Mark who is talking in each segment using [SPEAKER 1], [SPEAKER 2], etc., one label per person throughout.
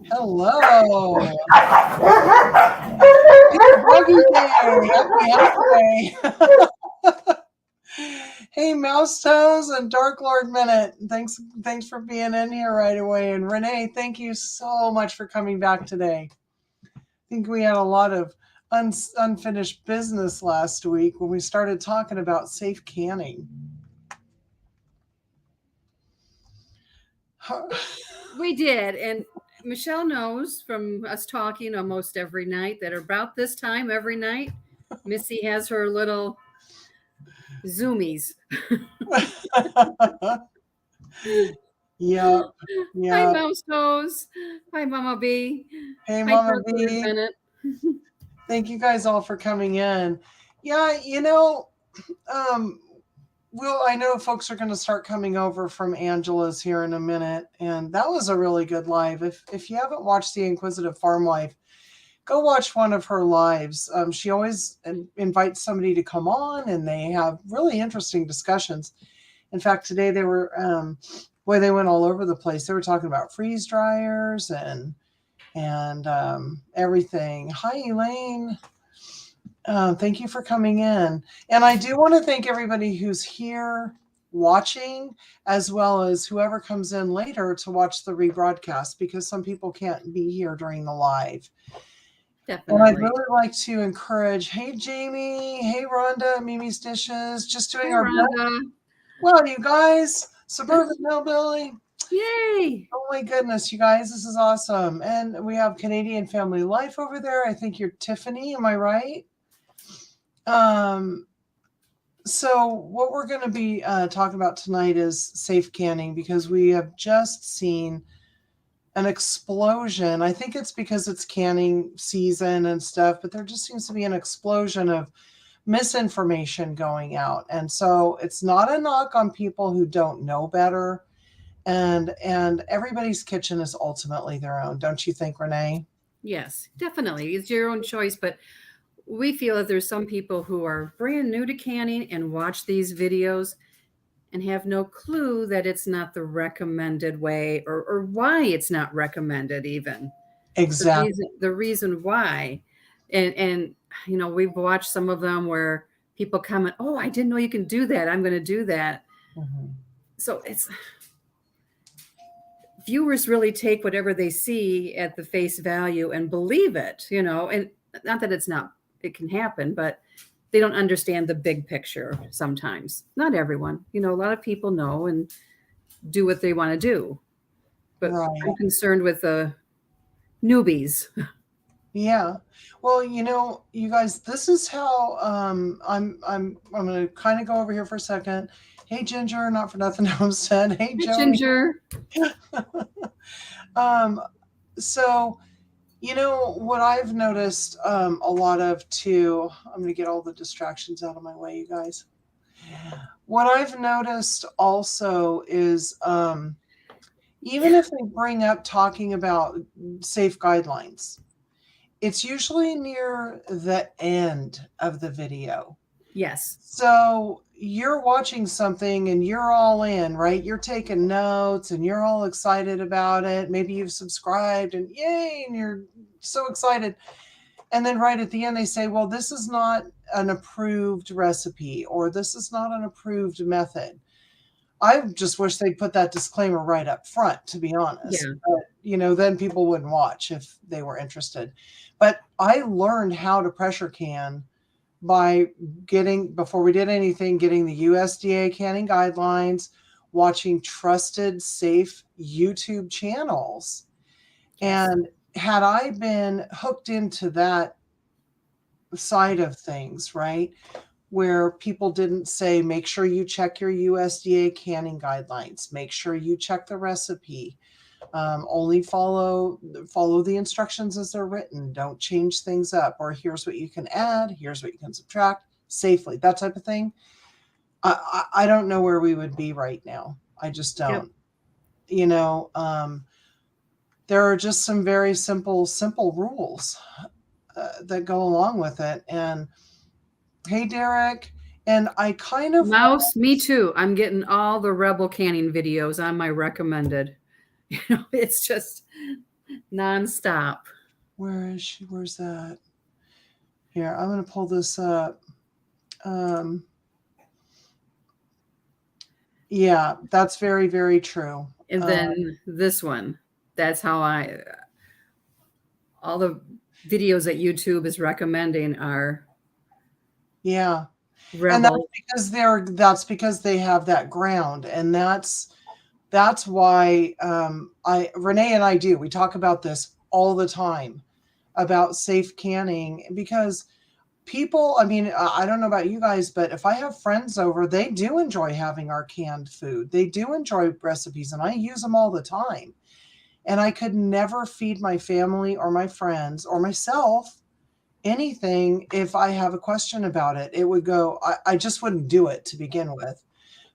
[SPEAKER 1] Hello. Doggy day. Happy day. Hey, Mouse Toes and Dark Lord Minute. Thanks for being in here right away. And Renee, thank you so much for coming back today. I think we had a lot of unfinished business last week when we started talking about safe canning.
[SPEAKER 2] We did, and Michelle knows from us talking almost every night that about this time every night, Missy has her little zoomies.
[SPEAKER 1] Yep.
[SPEAKER 2] Hi, Mouse Toes. Hi, Mama B.
[SPEAKER 1] Hey,
[SPEAKER 2] Hi,
[SPEAKER 1] Mama
[SPEAKER 2] Dark Lord
[SPEAKER 1] B.
[SPEAKER 2] Bennett.
[SPEAKER 1] Thank you guys all for coming in. Yeah, I know folks are going to start coming over from Angela's here in a minute, and that was a really good live. If you haven't watched the Inquisitive Farm Life, go watch one of her lives. She always invites somebody to come on, and they have really interesting discussions. In fact, today they were, they went all over the place. They were talking about freeze dryers and everything. Hi, Elaine. Thank you for coming in. And I do want to thank everybody who's here watching, as well as whoever comes in later to watch the rebroadcast, because some people can't be here during the live.
[SPEAKER 2] Definitely.
[SPEAKER 1] And I'd really like to encourage, hey, Jamie, hey, Rhonda, Mimi's Dishes, just doing our best. Well, you guys, Suburban Hillbilly.
[SPEAKER 2] Yay!
[SPEAKER 1] Oh my goodness, you guys, this is awesome. And we have Canadian Family Life over there. I think you're Tiffany, am I right? So what we're going to be talking about tonight is safe canning, because we have just seen an explosion. I think it's because it's canning season and stuff, but there just seems to be an explosion of misinformation going out. And so it's not a knock on people who don't know better. And everybody's kitchen is ultimately their own. Don't you think, Renee?
[SPEAKER 2] Yes, definitely. It's your own choice, but we feel that there's some people who are brand new to canning and watch these videos and have no clue that it's not the recommended way, or why it's not recommended even.
[SPEAKER 1] Exactly.
[SPEAKER 2] The reason why. And we've watched some of them where people comment, oh, I didn't know you can do that. I'm going to do that.
[SPEAKER 1] Mm-hmm.
[SPEAKER 2] So it's viewers really take whatever they see at the face value and believe it, and not that it can happen, but they don't understand the big picture sometimes. Not everyone, a lot of people know and do what they want to do, but
[SPEAKER 1] right.
[SPEAKER 2] I'm concerned with the newbies.
[SPEAKER 1] Yeah. Well, you guys, this is how I'm going to kind of go over here for a second. Hey, Ginger, not for nothing Homestead. Hey, Joey.
[SPEAKER 2] Ginger.
[SPEAKER 1] So, what I've noticed a lot of too, I'm going to get all the distractions out of my way, you guys. What I've noticed also is even if they bring up talking about safe guidelines, it's usually near the end of the video.
[SPEAKER 2] Yes.
[SPEAKER 1] So you're watching something and you're all in, right? You're taking notes and you're all excited about it. Maybe you've subscribed and yay, and you're so excited. And then right at the end, they say, well, this is not an approved recipe, or this is not an approved method. I just wish they'd put that disclaimer right up front, to be honest.
[SPEAKER 2] Yeah.
[SPEAKER 1] But, then people wouldn't watch if they were interested. But I learned how to pressure can by before we did anything, getting the USDA canning guidelines, watching trusted, safe YouTube channels. Yes. And had I been hooked into that side of things, right, where people didn't say, make sure you check your USDA canning guidelines, make sure you check the recipe, only follow the instructions as they're written, don't change things up, or here's what you can add, here's what you can subtract safely, that type of thing. I don't know where we would be right now. I just don't. Yep. There are just some very simple rules that go along with it. And hey, Derek. And I kind of
[SPEAKER 2] Mouse, me too. I'm getting all the Rebel canning videos on my recommended. It's just nonstop.
[SPEAKER 1] Where is she? Where's that? Here, I'm going to pull this up. Yeah, that's very, very true.
[SPEAKER 2] And then this one, that's how all the videos that YouTube is recommending are
[SPEAKER 1] Yeah. And
[SPEAKER 2] rebel.
[SPEAKER 1] that's because they have that ground. And that's why Renee and I we talk about this all the time about safe canning, because people, I mean, I don't know about you guys, but if I have friends over, they do enjoy having our canned food. They do enjoy recipes, and I use them all the time. And I could never feed my family or my friends or myself anything if I have a question about it. It would go, I just wouldn't do it to begin with.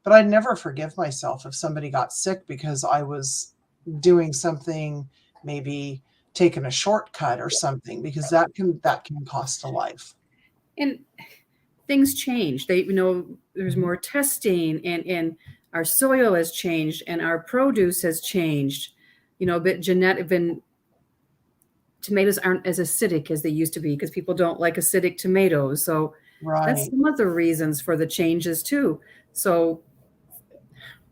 [SPEAKER 1] But I'd never forgive myself if somebody got sick because I was doing something, maybe taking a shortcut or something, because that can cost a life.
[SPEAKER 2] And things change. There's more testing, and our soil has changed, and our produce has changed. But tomatoes aren't as acidic as they used to be because people don't like acidic tomatoes. So that's
[SPEAKER 1] Right.
[SPEAKER 2] some of the reasons for the changes too. So,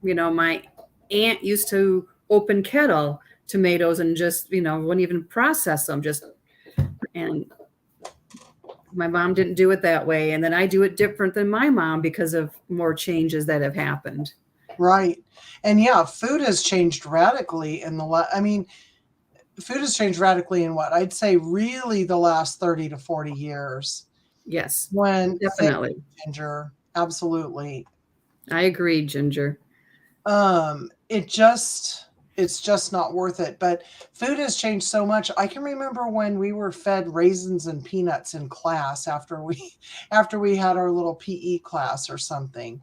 [SPEAKER 2] my aunt used to open kettle tomatoes and just, wouldn't even process them, and my mom didn't do it that way. And then I do it different than my mom because of more changes that have happened.
[SPEAKER 1] Right. And yeah, food has changed radically food has changed radically in what I'd say really the last 30 to 40 years.
[SPEAKER 2] Yes,
[SPEAKER 1] When
[SPEAKER 2] definitely.
[SPEAKER 1] Ginger, absolutely.
[SPEAKER 2] I agree, Ginger.
[SPEAKER 1] It's just not worth it. But food has changed so much. I can remember when we were fed raisins and peanuts in class after we had our little PE class or something.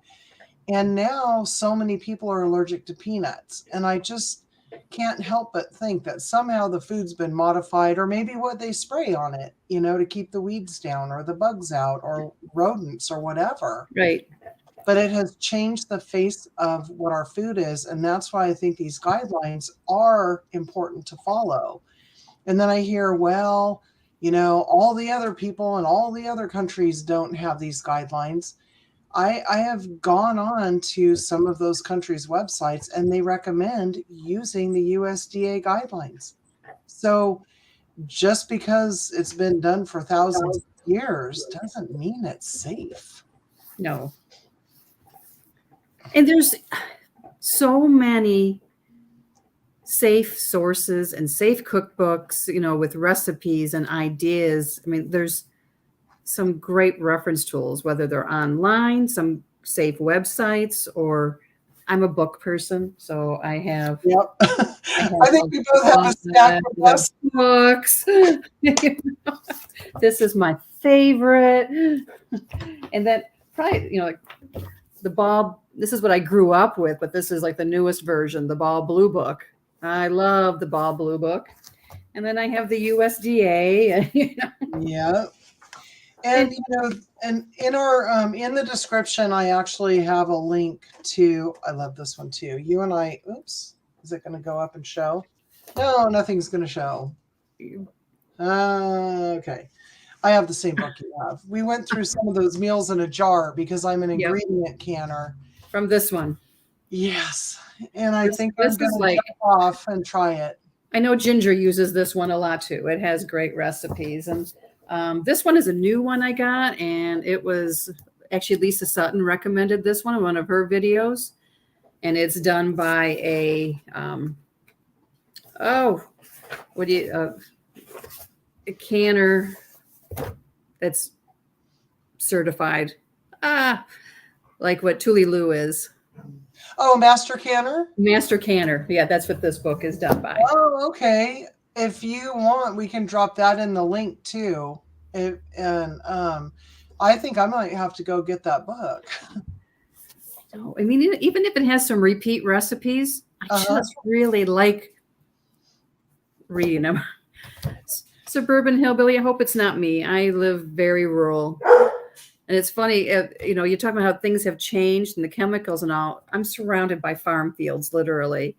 [SPEAKER 1] And now so many people are allergic to peanuts. And I just can't help but think that somehow the food's been modified, or maybe what they spray on it, to keep the weeds down or the bugs out or rodents or whatever.
[SPEAKER 2] Right.
[SPEAKER 1] But it has changed the face of what our food is. And that's why I think these guidelines are important to follow. And then I hear, well, all the other people in all the other countries don't have these guidelines. I have gone on to some of those countries' websites, and they recommend using the USDA guidelines. So just because it's been done for thousands of years doesn't mean it's safe.
[SPEAKER 2] No. And there's so many safe sources and safe cookbooks, with recipes and ideas. I mean, there's some great reference tools, whether they're online, some safe websites, or I'm a book person, so I have.
[SPEAKER 1] Yep. I think we both have a stack of
[SPEAKER 2] books. This is my favorite. And then probably, like the Ball. This is what I grew up with, but this is like the newest version, the Ball Blue Book. I love the Ball Blue Book. And then I have the USDA.
[SPEAKER 1] Yeah. And and in our in the description, I actually have a link to. I love this one too. You and I. Oops, is it going to go up and show? No, nothing's going to show. Okay, I have the same book you have. We went through some of those meals in a jar because I'm an ingredient canner.
[SPEAKER 2] From this one.
[SPEAKER 1] Yes, and I think I'm going to jump off and try it.
[SPEAKER 2] I know Ginger uses this one a lot too. It has great recipes, and this one is a new one I got, and it was actually Lisa Sutton recommended this one in one of her videos, and it's done by a a canner that's certified, like what Tuliloo is.
[SPEAKER 1] Oh, Master Canner?
[SPEAKER 2] Master Canner. Yeah, that's what this book is done by.
[SPEAKER 1] Oh, okay. If you want, we can drop that in the link too. I think I might have to go get that book.
[SPEAKER 2] I mean, even if it has some repeat recipes, I just really like reading them. Suburban hillbilly. I hope it's not me. I live very rural. And it's funny, you're talking about how things have changed and the chemicals and all. I'm surrounded by farm fields, literally.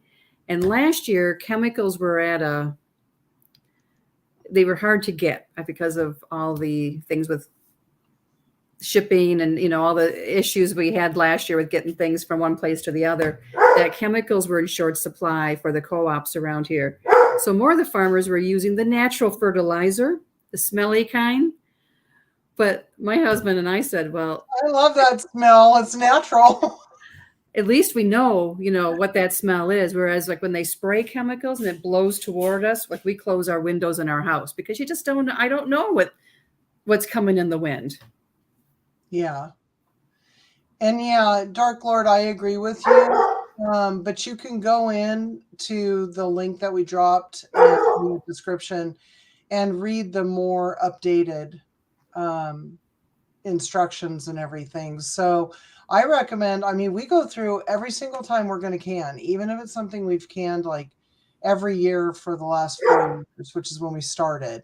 [SPEAKER 2] And last year, chemicals were at a they were hard to get because of all the things with shipping and, you know, all the issues we had last year with getting things from one place to the other, that chemicals were in short supply for the co-ops around here. So more of the farmers were using the natural fertilizer, the smelly kind. But my husband and I said, well,
[SPEAKER 1] I love that smell. It's natural.
[SPEAKER 2] at least we know, you know, what that smell is. Whereas like when they spray chemicals and it blows toward us, like we close our windows in our house because you just don't, I don't know what's coming in the wind.
[SPEAKER 1] Yeah. And yeah, Dark Lord, I agree with you. But you can go in to the link that we dropped in the description and read the more updated instructions and everything. So I recommend, I mean, we go through every single time we're going to can, even if it's something we've canned like every year for the last 4 years, which is when we started.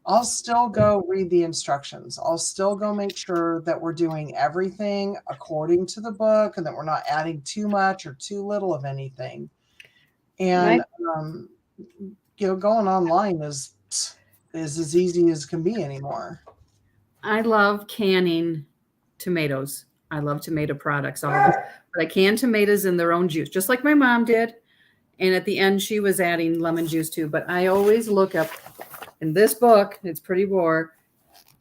[SPEAKER 1] I'll still go read the instructions. I'll still go make sure that we're doing everything according to the book and that we're not adding too much or too little of anything. And, you know, going online is as easy as can be anymore.
[SPEAKER 2] I love canning tomatoes. I love tomato products, all of it. But I can tomatoes in their own juice, just like my mom did. And at the end, she was adding lemon juice too. But I always look up in this book, it's pretty war,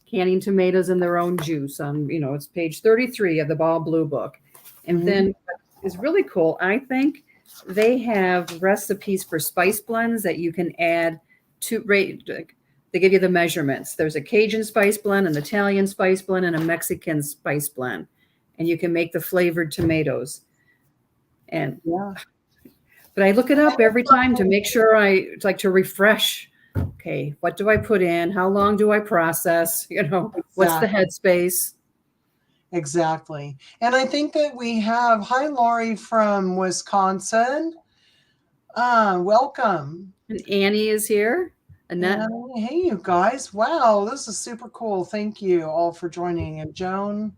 [SPEAKER 2] canning tomatoes in their own juice. You know, it's page 33 of the Ball Blue book. And then what is really cool, I think, they have recipes for spice blends that you can add to rate. They give you the measurements. There's a Cajun spice blend, an Italian spice blend, and a Mexican spice blend. And you can make the flavored tomatoes. And
[SPEAKER 1] Yeah.
[SPEAKER 2] but I look it up every time to make sure it's like to refresh. Okay, what do I put in? How long do I process? You know, what's the headspace?
[SPEAKER 1] Exactly. And I think that we have, hi, Lori from Wisconsin. Welcome.
[SPEAKER 2] And Annie is here. Annette.
[SPEAKER 1] Annie, hey, you guys. Wow, this is super cool. Thank you all for joining. And Joan,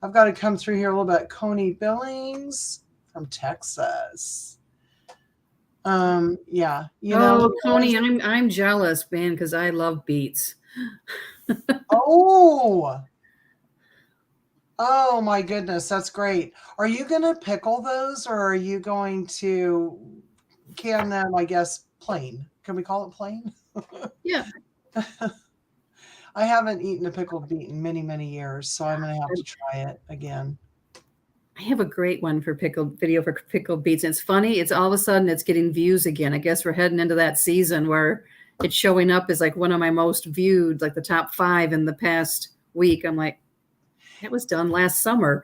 [SPEAKER 1] I've got to come through here a little bit. Coney Billings from Texas. Yeah, you know.
[SPEAKER 2] Coney, I'm jealous, man, because I love beets.
[SPEAKER 1] Oh my goodness, that's great. Are you going to pickle those or are you going to can them, I guess, plain? Can we call it plain?
[SPEAKER 2] Yeah.
[SPEAKER 1] I haven't eaten a pickled beet in many, many years, so I'm going to have to try it again.
[SPEAKER 2] I have a great one for pickled beets. And it's funny. It's all of a sudden it's getting views again. I guess we're heading into that season where it's showing up as like one of my most viewed, like the top 5 in the past week. I'm like, that was done last summer.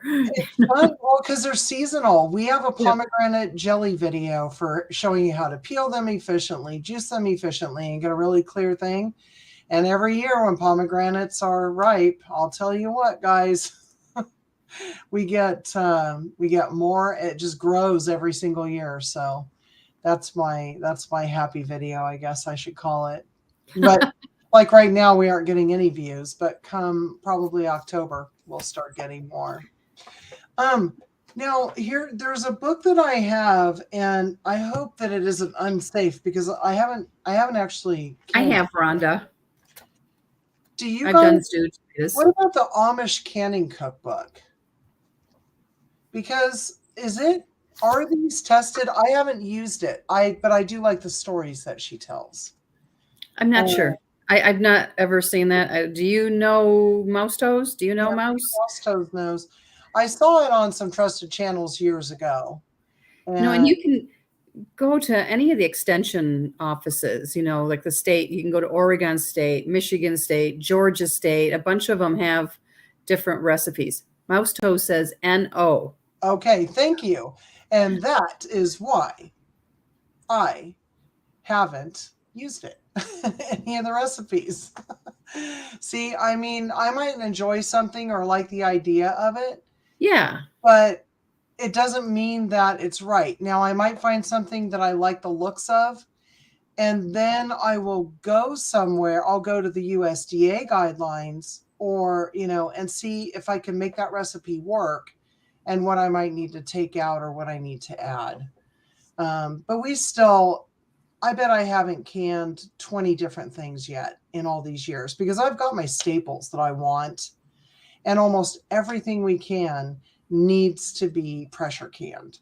[SPEAKER 1] Well, because they're seasonal. We have a pomegranate jelly video for showing you how to peel them efficiently, juice them efficiently, and get a really clear thing. And every year when pomegranates are ripe, I'll tell you what, guys, we get more. It just grows every single year. So that's my happy video, I guess I should call it. But like right now, we aren't getting any views, but come probably October, we'll start getting more. Now there's a book that I have, and I hope that it isn't unsafe because I haven't actually.
[SPEAKER 2] I have, Rhonda.
[SPEAKER 1] Do you
[SPEAKER 2] I've
[SPEAKER 1] guys?
[SPEAKER 2] done stewed tomatoes.
[SPEAKER 1] What about the Amish canning cookbook? Because are these tested? I haven't used it. But I do like the stories that she tells.
[SPEAKER 2] I'm not sure. I've not ever seen that. Do you know Mouse Toes? Do you know Mouse?
[SPEAKER 1] Mouse Toes knows. I saw it on some trusted channels years ago.
[SPEAKER 2] And you can go to any of the extension offices, you know, like the state. You can go to Oregon State, Michigan State, Georgia State. A bunch of them have different recipes. Mouse Toes says N-O.
[SPEAKER 1] Okay, thank you. And that is why I haven't used it. Any of the recipes. See, I mean, I might enjoy something or like the idea of it.
[SPEAKER 2] Yeah.
[SPEAKER 1] But it doesn't mean that it's right. Now, I might find something that I like the looks of, and then I will go somewhere. I'll go to the USDA guidelines or, you know, and see if I can make that recipe work and what I might need to take out or what I need to add. But we still, I bet I haven't canned 20 different things yet in all these years because I've got my staples that I want, and almost everything we can needs to be pressure canned.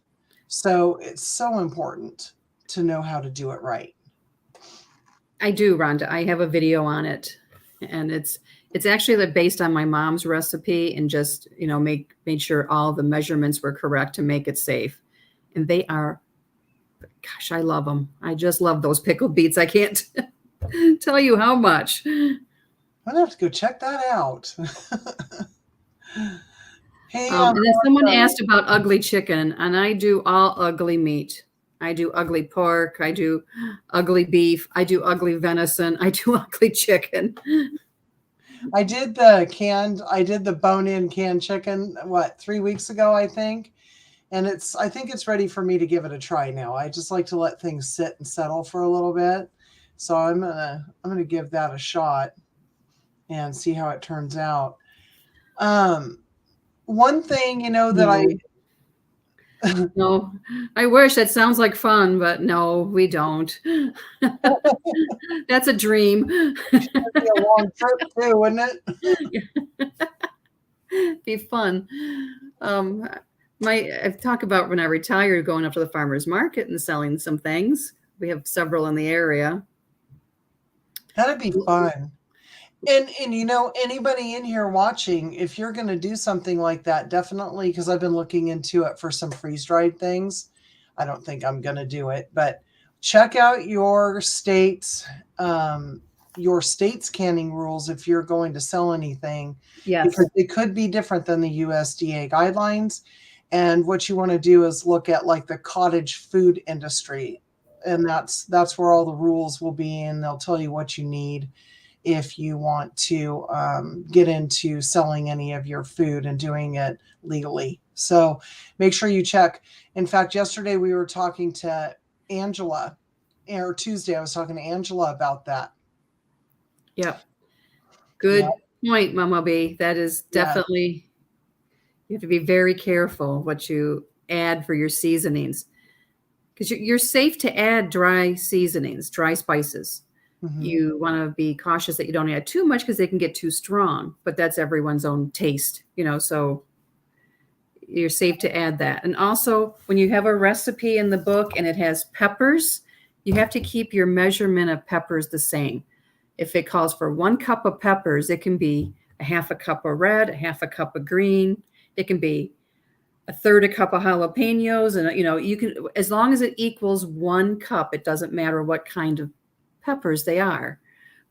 [SPEAKER 1] So it's so important to know how to do it right.
[SPEAKER 2] I do, Rhonda. I have a video on it, and it's actually based on my mom's recipe, and just made sure all the measurements were correct to make it safe. And they are, gosh, I love them. I just love those pickled beets. I can't tell you how much.
[SPEAKER 1] I'm gonna have to go check that out. Hey,
[SPEAKER 2] And then someone asked about ugly chicken, and I do all ugly meat. I do ugly pork. I do ugly beef. I do ugly venison. I do ugly chicken.
[SPEAKER 1] I did the bone-in canned chicken, 3 weeks ago, I think. And I think it's ready for me to give it a try now. I just like to let things sit and settle for a little bit. So I'm gonna give that a shot and see how it turns out. One thing, that
[SPEAKER 2] No, I wish. That sounds like fun, but no, we don't. That's a dream.
[SPEAKER 1] It'd be a long trip too, wouldn't it?
[SPEAKER 2] Be fun. I've talked about when I retired, going up to the farmer's market and selling some things. We have several in the area.
[SPEAKER 1] That'd be fun. And anybody in here watching, if you're going to do something like that, definitely, because I've been looking into it for some freeze-dried things. I don't think I'm going to do it, but check out your state's canning rules if you're going to sell anything.
[SPEAKER 2] Yes.
[SPEAKER 1] Because it could be different than the USDA guidelines. And what you want to do is look at like the cottage food industry, and that's where all the rules will be, and they'll tell you what you need if you want to get into selling any of your food and doing it legally. So make sure you check. In fact, yesterday we were talking to Angela, or Tuesday I was talking to Angela about that.
[SPEAKER 2] Yep. Good point, Mama B. That is definitely, you have to be very careful what you add for your seasonings, because you're safe to add dry seasonings, dry spices. Mm-hmm. You want to be cautious that you don't add too much because they can get too strong, but that's everyone's own taste, so you're safe to add that. And also, when you have a recipe in the book and it has peppers, you have to keep your measurement of peppers the same. If it calls for 1 cup of peppers, it can be a half a cup of red, a half a cup of green. It can be a third a cup of jalapenos. And, you can, as long as it equals 1 cup, it doesn't matter what kind of peppers they are,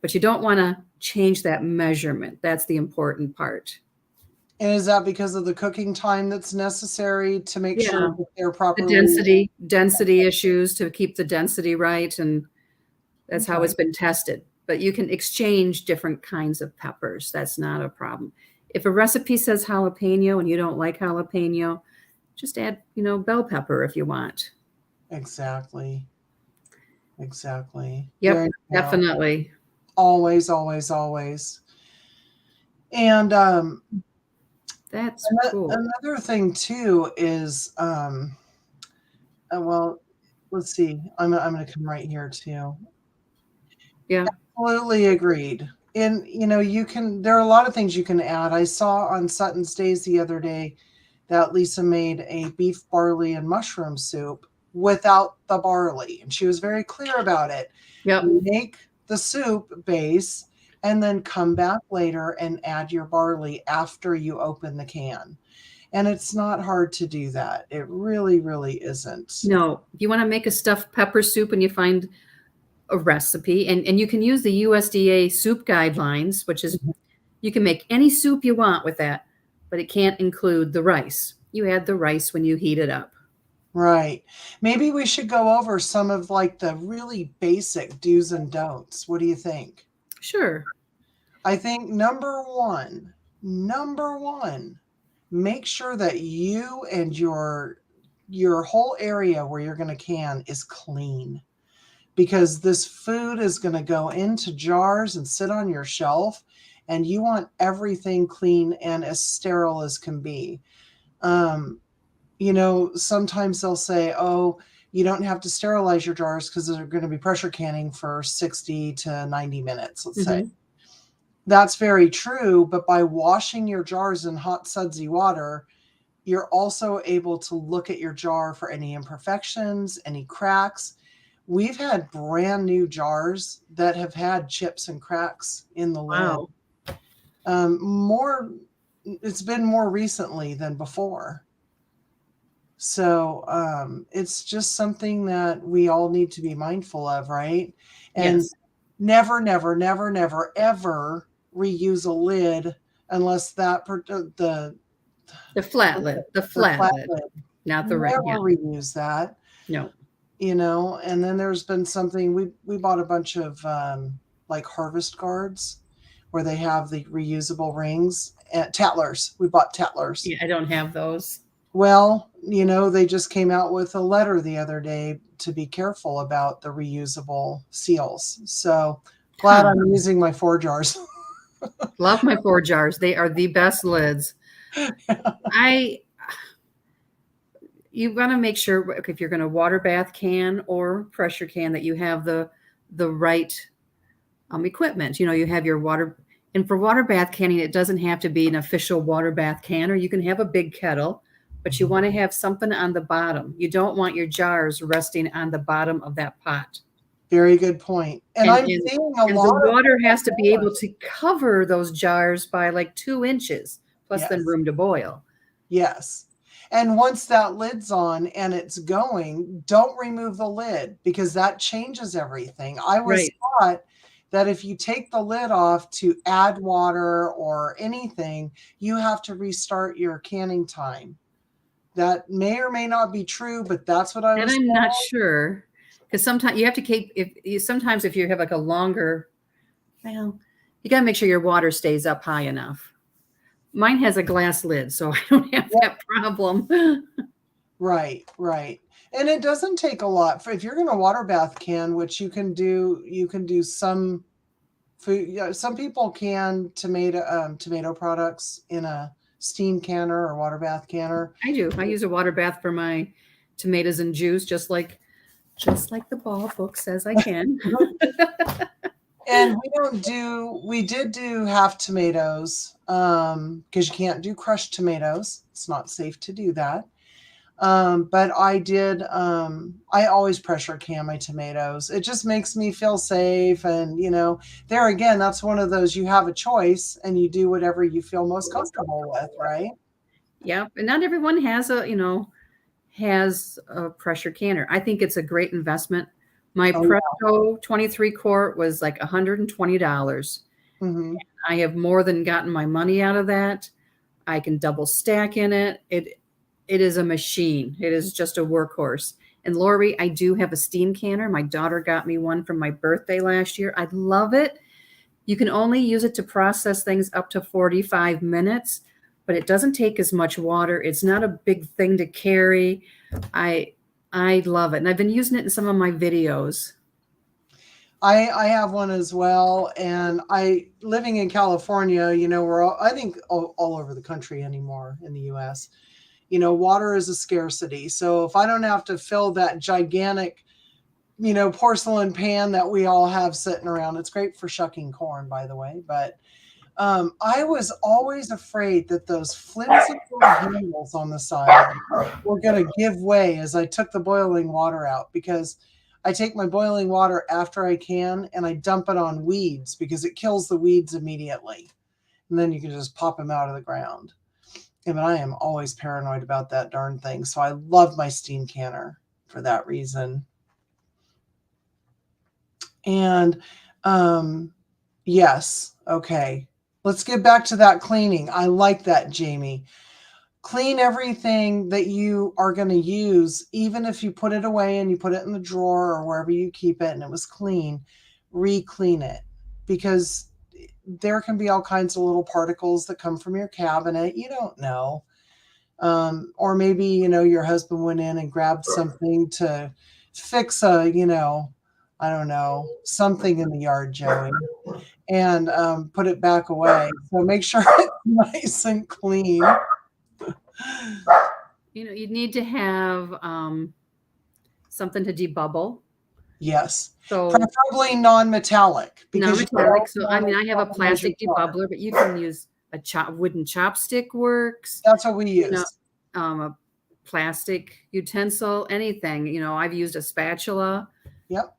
[SPEAKER 2] but you don't want to change that measurement. That's the important part.
[SPEAKER 1] And is that because of the cooking time that's necessary to make sure that they're properly?
[SPEAKER 2] The density issues, to keep the density right, and that's how it's been tested. But you can exchange different kinds of peppers. That's not a problem. If a recipe says jalapeno and you don't like jalapeno, just add, bell pepper if you want.
[SPEAKER 1] Exactly.
[SPEAKER 2] Yep, definitely.
[SPEAKER 1] Always, always, always. And
[SPEAKER 2] that's cool.
[SPEAKER 1] Another thing too is well, let's see. I'm going to come right here too.
[SPEAKER 2] Yeah.
[SPEAKER 1] Absolutely agreed. And there are a lot of things you can add. I saw on Sutton's Days the other day that Lisa made a beef, barley, and mushroom soup without the barley, and she was very clear about it.
[SPEAKER 2] Yep.
[SPEAKER 1] Make the soup base and then come back later and add your barley after you open the can. And it's not hard to do that. It really, really isn't.
[SPEAKER 2] No, if you want to make a stuffed pepper soup and you find a recipe, and you can use the USDA soup guidelines, which is, you can make any soup you want with that, but it can't include the rice. You add the rice when you heat it up.
[SPEAKER 1] Right. Maybe we should go over some of like the really basic do's and don'ts. What do you think?
[SPEAKER 2] Sure.
[SPEAKER 1] I think number one, make sure that you and your whole area where you're going to can is clean, because this food is going to go into jars and sit on your shelf, and you want everything clean and as sterile as can be. Sometimes they'll say, oh, You don't have to sterilize your jars because they're going to be pressure canning for 60 to 90 minutes, let's say.
[SPEAKER 2] Mm-hmm.
[SPEAKER 1] That's very true, but by washing your jars in hot, sudsy water, you're also able to look at your jar for any imperfections, any cracks. We've had brand new jars that have had chips and cracks in the lid.
[SPEAKER 2] Wow.
[SPEAKER 1] It's been more recently than before. So it's just something that we all need to be mindful of, right? And
[SPEAKER 2] Yes.
[SPEAKER 1] never, never, never, never, ever reuse a lid unless the
[SPEAKER 2] flat lid, the flat
[SPEAKER 1] flat
[SPEAKER 2] lid,
[SPEAKER 1] lid.
[SPEAKER 2] not the right.
[SPEAKER 1] Never
[SPEAKER 2] Yeah.
[SPEAKER 1] reuse that.
[SPEAKER 2] No.
[SPEAKER 1] And then there's been something we bought a bunch of like harvest guards where they have the reusable rings at Tattlers. We bought Tattlers.
[SPEAKER 2] Yeah, I don't have those.
[SPEAKER 1] Well, they just came out with a letter the other day to be careful about the reusable seals. So glad I'm using my 4 jars.
[SPEAKER 2] Love my 4 jars. They are the best lids. You want to make sure if you're going to water bath can or pressure can that you have the right equipment. You have your water. And for water bath canning, it doesn't have to be an official water bath can, or you can have a big kettle, but you want to have something on the bottom. You don't want your jars resting on the bottom of that pot.
[SPEAKER 1] Very good point. And I'm seeing a lot
[SPEAKER 2] the water has to be able to cover those jars by like 2 inches, plus
[SPEAKER 1] Yes.
[SPEAKER 2] then room to boil.
[SPEAKER 1] Yes. And once that lid's on and it's going, don't remove the lid because that changes everything. I was taught that if you take the lid off to add water or anything, you have to restart your canning time. That may or may not be true, but that's what I was
[SPEAKER 2] taught. And I'm not sure because sometimes you have to keep, if you have like a longer, well, you got to make sure your water stays up high enough. Mine has a glass lid, so I don't have that problem.
[SPEAKER 1] Right. And it doesn't take a lot if you're going to water bath can, which you can do some food. Yeah, some people can tomato products in a steam canner or water bath canner.
[SPEAKER 2] I do. I use a water bath for my tomatoes and juice, just like the ball book says I can.
[SPEAKER 1] And we did do half tomatoes because you can't do crushed tomatoes. It's not safe to do that. But I always pressure can my tomatoes. It just makes me feel safe. And, there again, that's one of those, you have a choice and you do whatever you feel most comfortable with, right?
[SPEAKER 2] Yeah. And not everyone has a pressure canner. I think it's a great investment. My Presto 23 quart was like $120.
[SPEAKER 1] Mm-hmm.
[SPEAKER 2] I have more than gotten my money out of that. I can double stack in it. It is a machine. It is just a workhorse. And Lori, I do have a steam canner. My daughter got me one for my birthday last year. I love it. You can only use it to process things up to 45 minutes, but it doesn't take as much water. It's not a big thing to carry. I love it. And I've been using it in some of my videos.
[SPEAKER 1] I have one as well. And living in California, I think all over the country anymore in the US, water is a scarcity. So if I don't have to fill that gigantic, porcelain pan that we all have sitting around, it's great for shucking corn, by the way. But I was always afraid that those flimsy little handles on the side were going to give way as I took the boiling water out, because I take my boiling water after I can and I dump it on weeds because it kills the weeds immediately. And then you can just pop them out of the ground. And I am always paranoid about that darn thing. So I love my steam canner for that reason. And yes, okay. Let's get back to that cleaning. I like that, Jamie. Clean everything that you are going to use, even if you put it away and you put it in the drawer or wherever you keep it and it was clean, re-clean it, because there can be all kinds of little particles that come from your cabinet. You don't know. Or maybe, your husband went in and grabbed something to fix I don't know, something in the yard, Joey, and put it back away. So make sure it's nice and clean.
[SPEAKER 2] You need to have something to debubble.
[SPEAKER 1] Yes.
[SPEAKER 2] So
[SPEAKER 1] Preferably non-metallic. Because
[SPEAKER 2] non-metallic. So I mean, I have a plastic debubbler, but you can use a wooden chopstick works.
[SPEAKER 1] That's what we use.
[SPEAKER 2] You know, a plastic utensil, anything. You know, I've used a spatula.
[SPEAKER 1] Yep.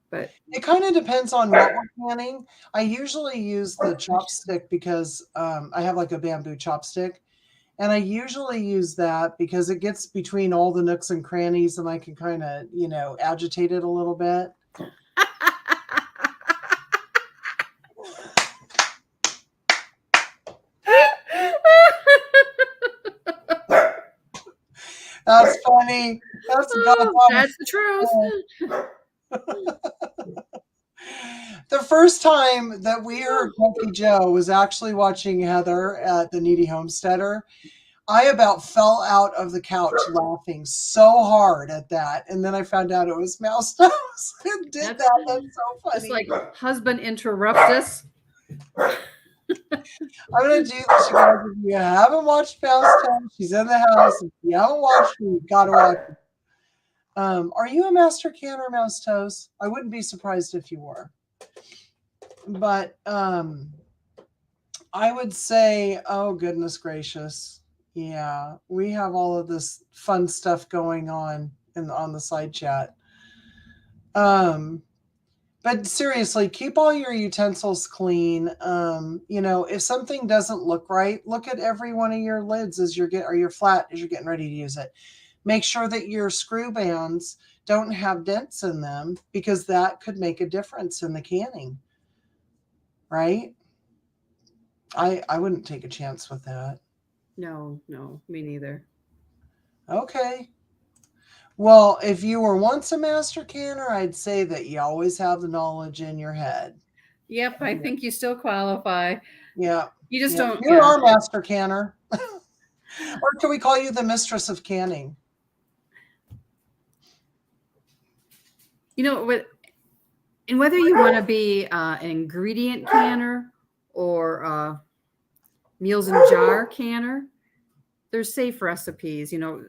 [SPEAKER 2] But
[SPEAKER 1] it kind of depends on what we're canning. I usually use the chopstick because I have like a bamboo chopstick. And I usually use that because it gets between all the nooks and crannies and I can kind of, you know, agitate it a little bit. That's funny. That's
[SPEAKER 2] the truth.
[SPEAKER 1] The first time that we heard Grumpy Joe was actually watching Heather at the Needy Homesteader. I about fell out of the couch laughing so hard at that. And then I found out it was Mouse Nose who did that. That's so funny.
[SPEAKER 2] It's like, husband, interrupt us.
[SPEAKER 1] I'm going to do this, you guys. If you haven't watched Mouse Nose, she's in the house. If you haven't watched it, you've got to watch it. Are you a master canner, Mouse Toes? I wouldn't be surprised if you were. But I would say, oh, goodness gracious. Yeah, we have all of this fun stuff going on on the side chat. But seriously, keep all your utensils clean. You know, if something doesn't look right, look at every one of your lids as you're or your flat as you're getting ready to use it. Make sure that your screw bands don't have dents in them because that could make a difference in the canning. Right? I wouldn't take a chance with that.
[SPEAKER 2] No, me neither.
[SPEAKER 1] Okay. Well, if you were once a master canner, I'd say that you always have the knowledge in your head.
[SPEAKER 2] Yep, I think you still qualify.
[SPEAKER 1] Yeah.
[SPEAKER 2] You just don't.
[SPEAKER 1] You're our master canner. Or can we call you the mistress of canning?
[SPEAKER 2] You know what? And whether you want to be an ingredient canner or a meals and jar canner, there's safe recipes. You know,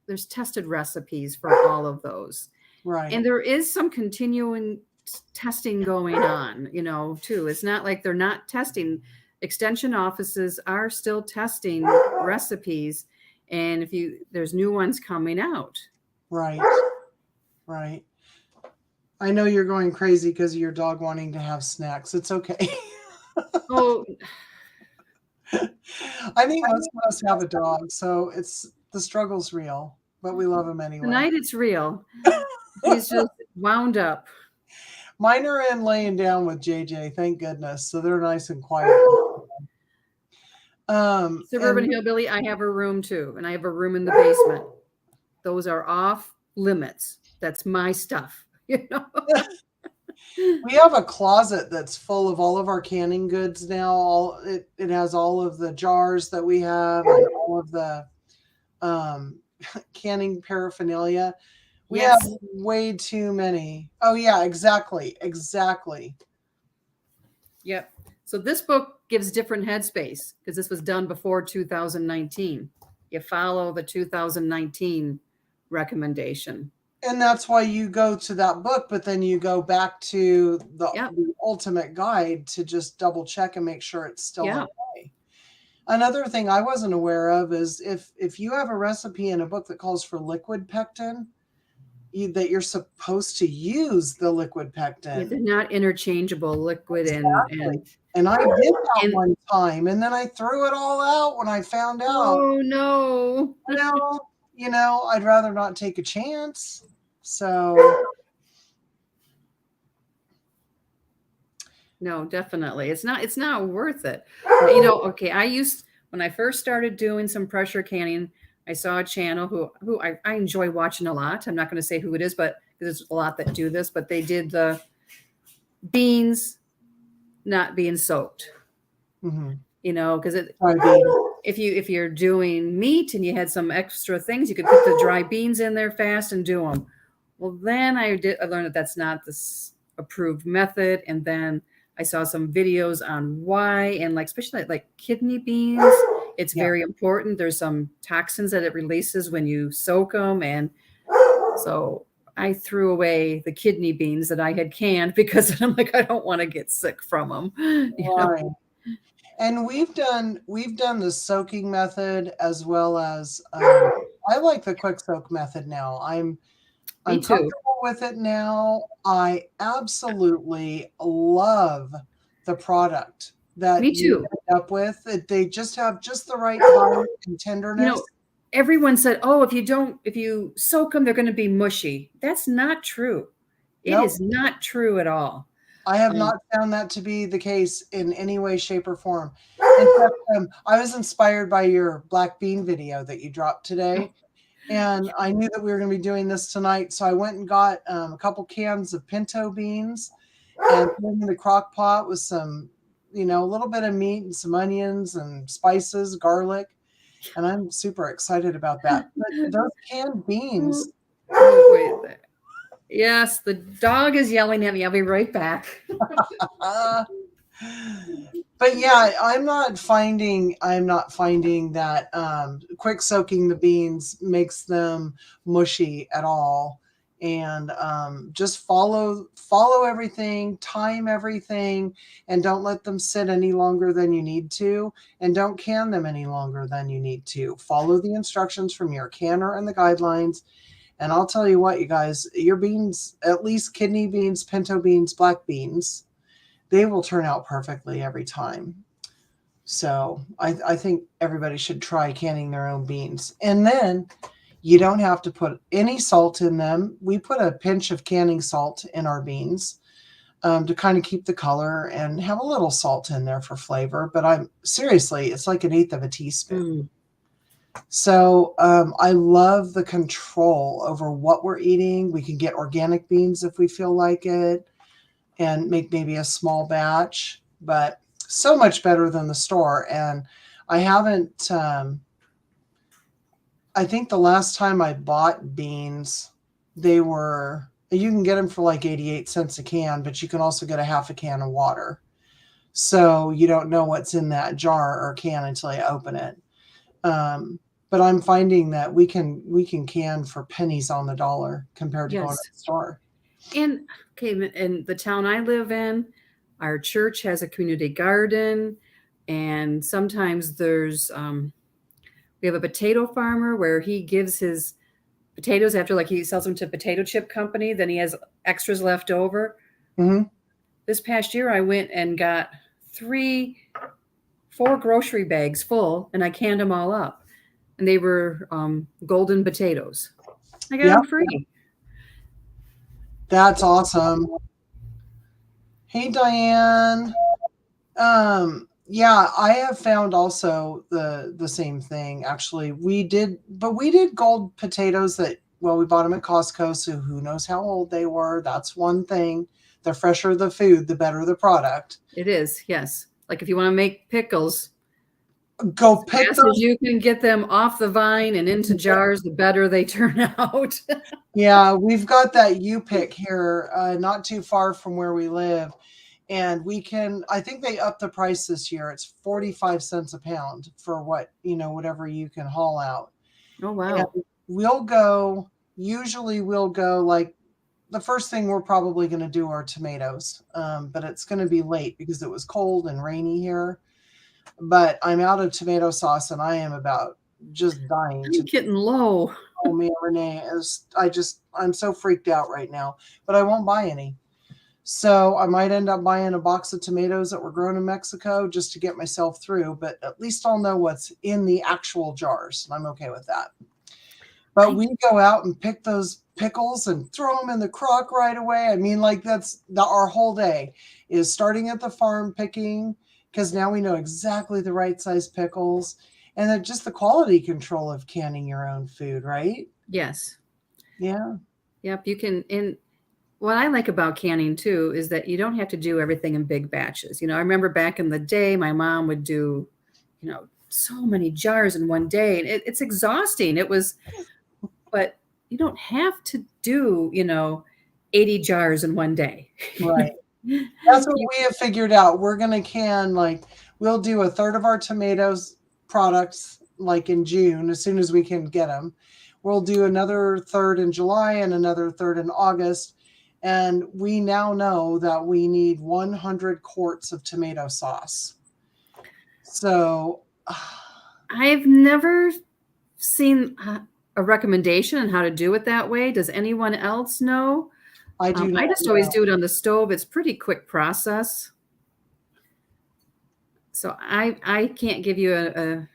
[SPEAKER 2] there's tested recipes for all of those.
[SPEAKER 1] Right.
[SPEAKER 2] And there is some continuing testing going on, you know, too. It's not like they're not testing. Extension offices are still testing recipes, and there's new ones coming out.
[SPEAKER 1] Right. Right. I know you're going crazy because of your dog wanting to have snacks. It's okay.
[SPEAKER 2] Oh,
[SPEAKER 1] I think most of us have a dog, so the struggle's real, but we love him anyway.
[SPEAKER 2] Tonight it's real. He's just wound up.
[SPEAKER 1] Mine are in laying down with JJ, thank goodness. So they're nice and quiet.
[SPEAKER 2] Suburban Hillbilly, I have a room too, and I have a room in the basement. Those are off limits. That's my stuff, you know.
[SPEAKER 1] We have a closet that's full of all of our canning goods now. It has all of the jars that we have and all of the canning paraphernalia. We have way too many. Oh yeah, exactly.
[SPEAKER 2] Yep. So this book gives different headspace because this was done before 2019. You follow the 2019 recommendation.
[SPEAKER 1] And that's why you go to that book, but then you go back to the ultimate guide to just double check and make sure it's still okay. Another thing I wasn't aware of is if you have a recipe in a book that calls for liquid pectin, that you're supposed to use the liquid pectin.
[SPEAKER 2] Yeah, they're not interchangeable, liquid
[SPEAKER 1] and I did that one time, and then I threw it all out when I found out.
[SPEAKER 2] Oh no!
[SPEAKER 1] You know, I'd rather not take a chance. So
[SPEAKER 2] no, definitely, it's not worth it. You know, okay, when I first started doing some pressure canning, I saw a channel who I enjoy watching a lot. I'm not going to say who it is, but there's a lot that do this, but they did the beans not being soaked.
[SPEAKER 1] Mm-hmm.
[SPEAKER 2] You know, because if you're doing meat and you had some extra things, you could put the dry beans in there fast and do them. Well, then I learned that that's not the approved method, and then I saw some videos on why, and especially like kidney beans. It's very important. There's some toxins that it releases when you soak them, and So I threw away the kidney beans that I had canned because I'm like, I don't want to get sick from them. You know?
[SPEAKER 1] Right. And we've done the soaking method as well as I like the quick soak method now. I'm
[SPEAKER 2] Me too.
[SPEAKER 1] comfortable with it now. I absolutely love the product that
[SPEAKER 2] Me
[SPEAKER 1] you
[SPEAKER 2] too.
[SPEAKER 1] end up with. They just have just the right bite and tenderness.
[SPEAKER 2] Everyone said, "Oh, if you soak them, they're going to be mushy." That's not true. It
[SPEAKER 1] Nope.
[SPEAKER 2] is not true at all.
[SPEAKER 1] I have
[SPEAKER 2] Um,
[SPEAKER 1] not found that to be the case in any way, shape, or form. In fact, I was inspired by your black bean video that you dropped today. And I knew that we were going to be doing this tonight. So I went and got a couple cans of pinto beans and put them in the crock pot with some, a little bit of meat and some onions and spices, garlic. And I'm super excited about that. But those canned beans.
[SPEAKER 2] wait there. Yes, the dog is yelling at me. I'll be right back.
[SPEAKER 1] But yeah, I'm not finding that quick soaking the beans makes them mushy at all. And just follow everything, time everything, and don't let them sit any longer than you need to, and don't can them any longer than you need to. Follow the instructions from your canner and the guidelines. And I'll tell you what, you guys, your beans, at least kidney beans, pinto beans, black beans, they will turn out perfectly every time. So I think everybody should try canning their own beans. And then you don't have to put any salt in them. We put a pinch of canning salt in our beans to kind of keep the color and have a little salt in there for flavor. But seriously, it's like 1/8 of a teaspoon. So I love the control over what we're eating. We can get organic beans if we feel like it and make maybe a small batch, but so much better than the store. And I haven't, I think the last time I bought beans, you can get them for like 88 cents a can, but you can also get a half a can of water. So you don't know what's in that jar or can until you open it. But I'm finding that we can can for pennies on the dollar compared to going to the store.
[SPEAKER 2] And in the town I live in, our church has a community garden, and sometimes there's we have a potato farmer where he gives his potatoes after, like, he sells them to a potato chip company, then he has extras left over.
[SPEAKER 1] Mm-hmm.
[SPEAKER 2] This past year I went and got 4 grocery bags full, and I canned them all up. And they were golden potatoes. I got them free.
[SPEAKER 1] That's awesome. Hey, Diane. Yeah, I have found also the same thing. Actually, we did gold potatoes we bought them at Costco, so who knows how old they were. That's one thing. The fresher the food, the better the product.
[SPEAKER 2] It is, yes. Like if you want to make pickles,
[SPEAKER 1] go pick
[SPEAKER 2] as fast as you can get them off the vine and into jars, the better they turn out.
[SPEAKER 1] Yeah, we've got that U-pick here, not too far from where we live. And I think they upped the price this year. It's 45 cents a pound for whatever you can haul out.
[SPEAKER 2] Oh, wow.
[SPEAKER 1] And usually we'll go, like, the first thing we're probably going to do are tomatoes. But it's going to be late because it was cold and rainy here. But I'm out of tomato sauce and I am about just dying.
[SPEAKER 2] I'm getting low.
[SPEAKER 1] Oh man, Renee, I'm so freaked out right now, but I won't buy any. So I might end up buying a box of tomatoes that were grown in Mexico just to get myself through, but at least I'll know what's in the actual jars, and I'm okay with that. But we go out and pick those pickles and throw them in the crock right away. I mean, like, our whole day is starting at the farm picking, because now we know exactly the right size pickles, and then just the quality control of canning your own food, right?
[SPEAKER 2] Yes.
[SPEAKER 1] Yeah.
[SPEAKER 2] Yep. You can. And what I like about canning too is that you don't have to do everything in big batches. I remember back in the day, my mom would do, so many jars in one day, and it's exhausting. But you don't have to do, 80 jars in one day.
[SPEAKER 1] Right. That's what we have figured out. We're going to can, we'll do 1/3 of our tomatoes products, like in June, as soon as we can get them. We'll do another third in July and another third in August. And we now know that we need 100 quarts of tomato sauce. So
[SPEAKER 2] I've never seen a recommendation on how to do it that way. Does anyone else know?
[SPEAKER 1] I do not
[SPEAKER 2] I just
[SPEAKER 1] know.
[SPEAKER 2] always do it on the stove. It's pretty quick process. So I can't give you a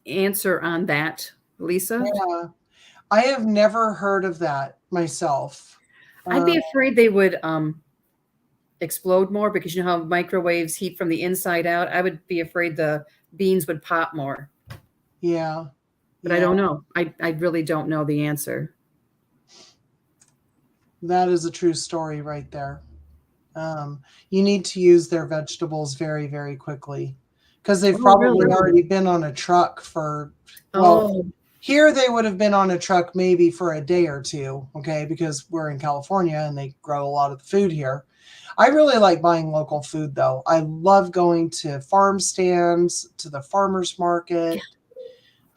[SPEAKER 2] answer on that, Lisa.
[SPEAKER 1] Yeah. I have never heard of that myself.
[SPEAKER 2] I'd be afraid they would explode more because you know how microwaves heat from the inside out. I would be afraid the beans would pop more.
[SPEAKER 1] Yeah.
[SPEAKER 2] But I don't know. I really don't know the answer.
[SPEAKER 1] That is a true story right there. You need to use their vegetables very, very quickly because they've probably
[SPEAKER 2] really?
[SPEAKER 1] already been on a truck for,
[SPEAKER 2] Oh,
[SPEAKER 1] here they would have been on a truck maybe for a day or two, okay, because we're in California and they grow a lot of the food here. I really like buying local food though. I love going to farm stands, to the farmers market,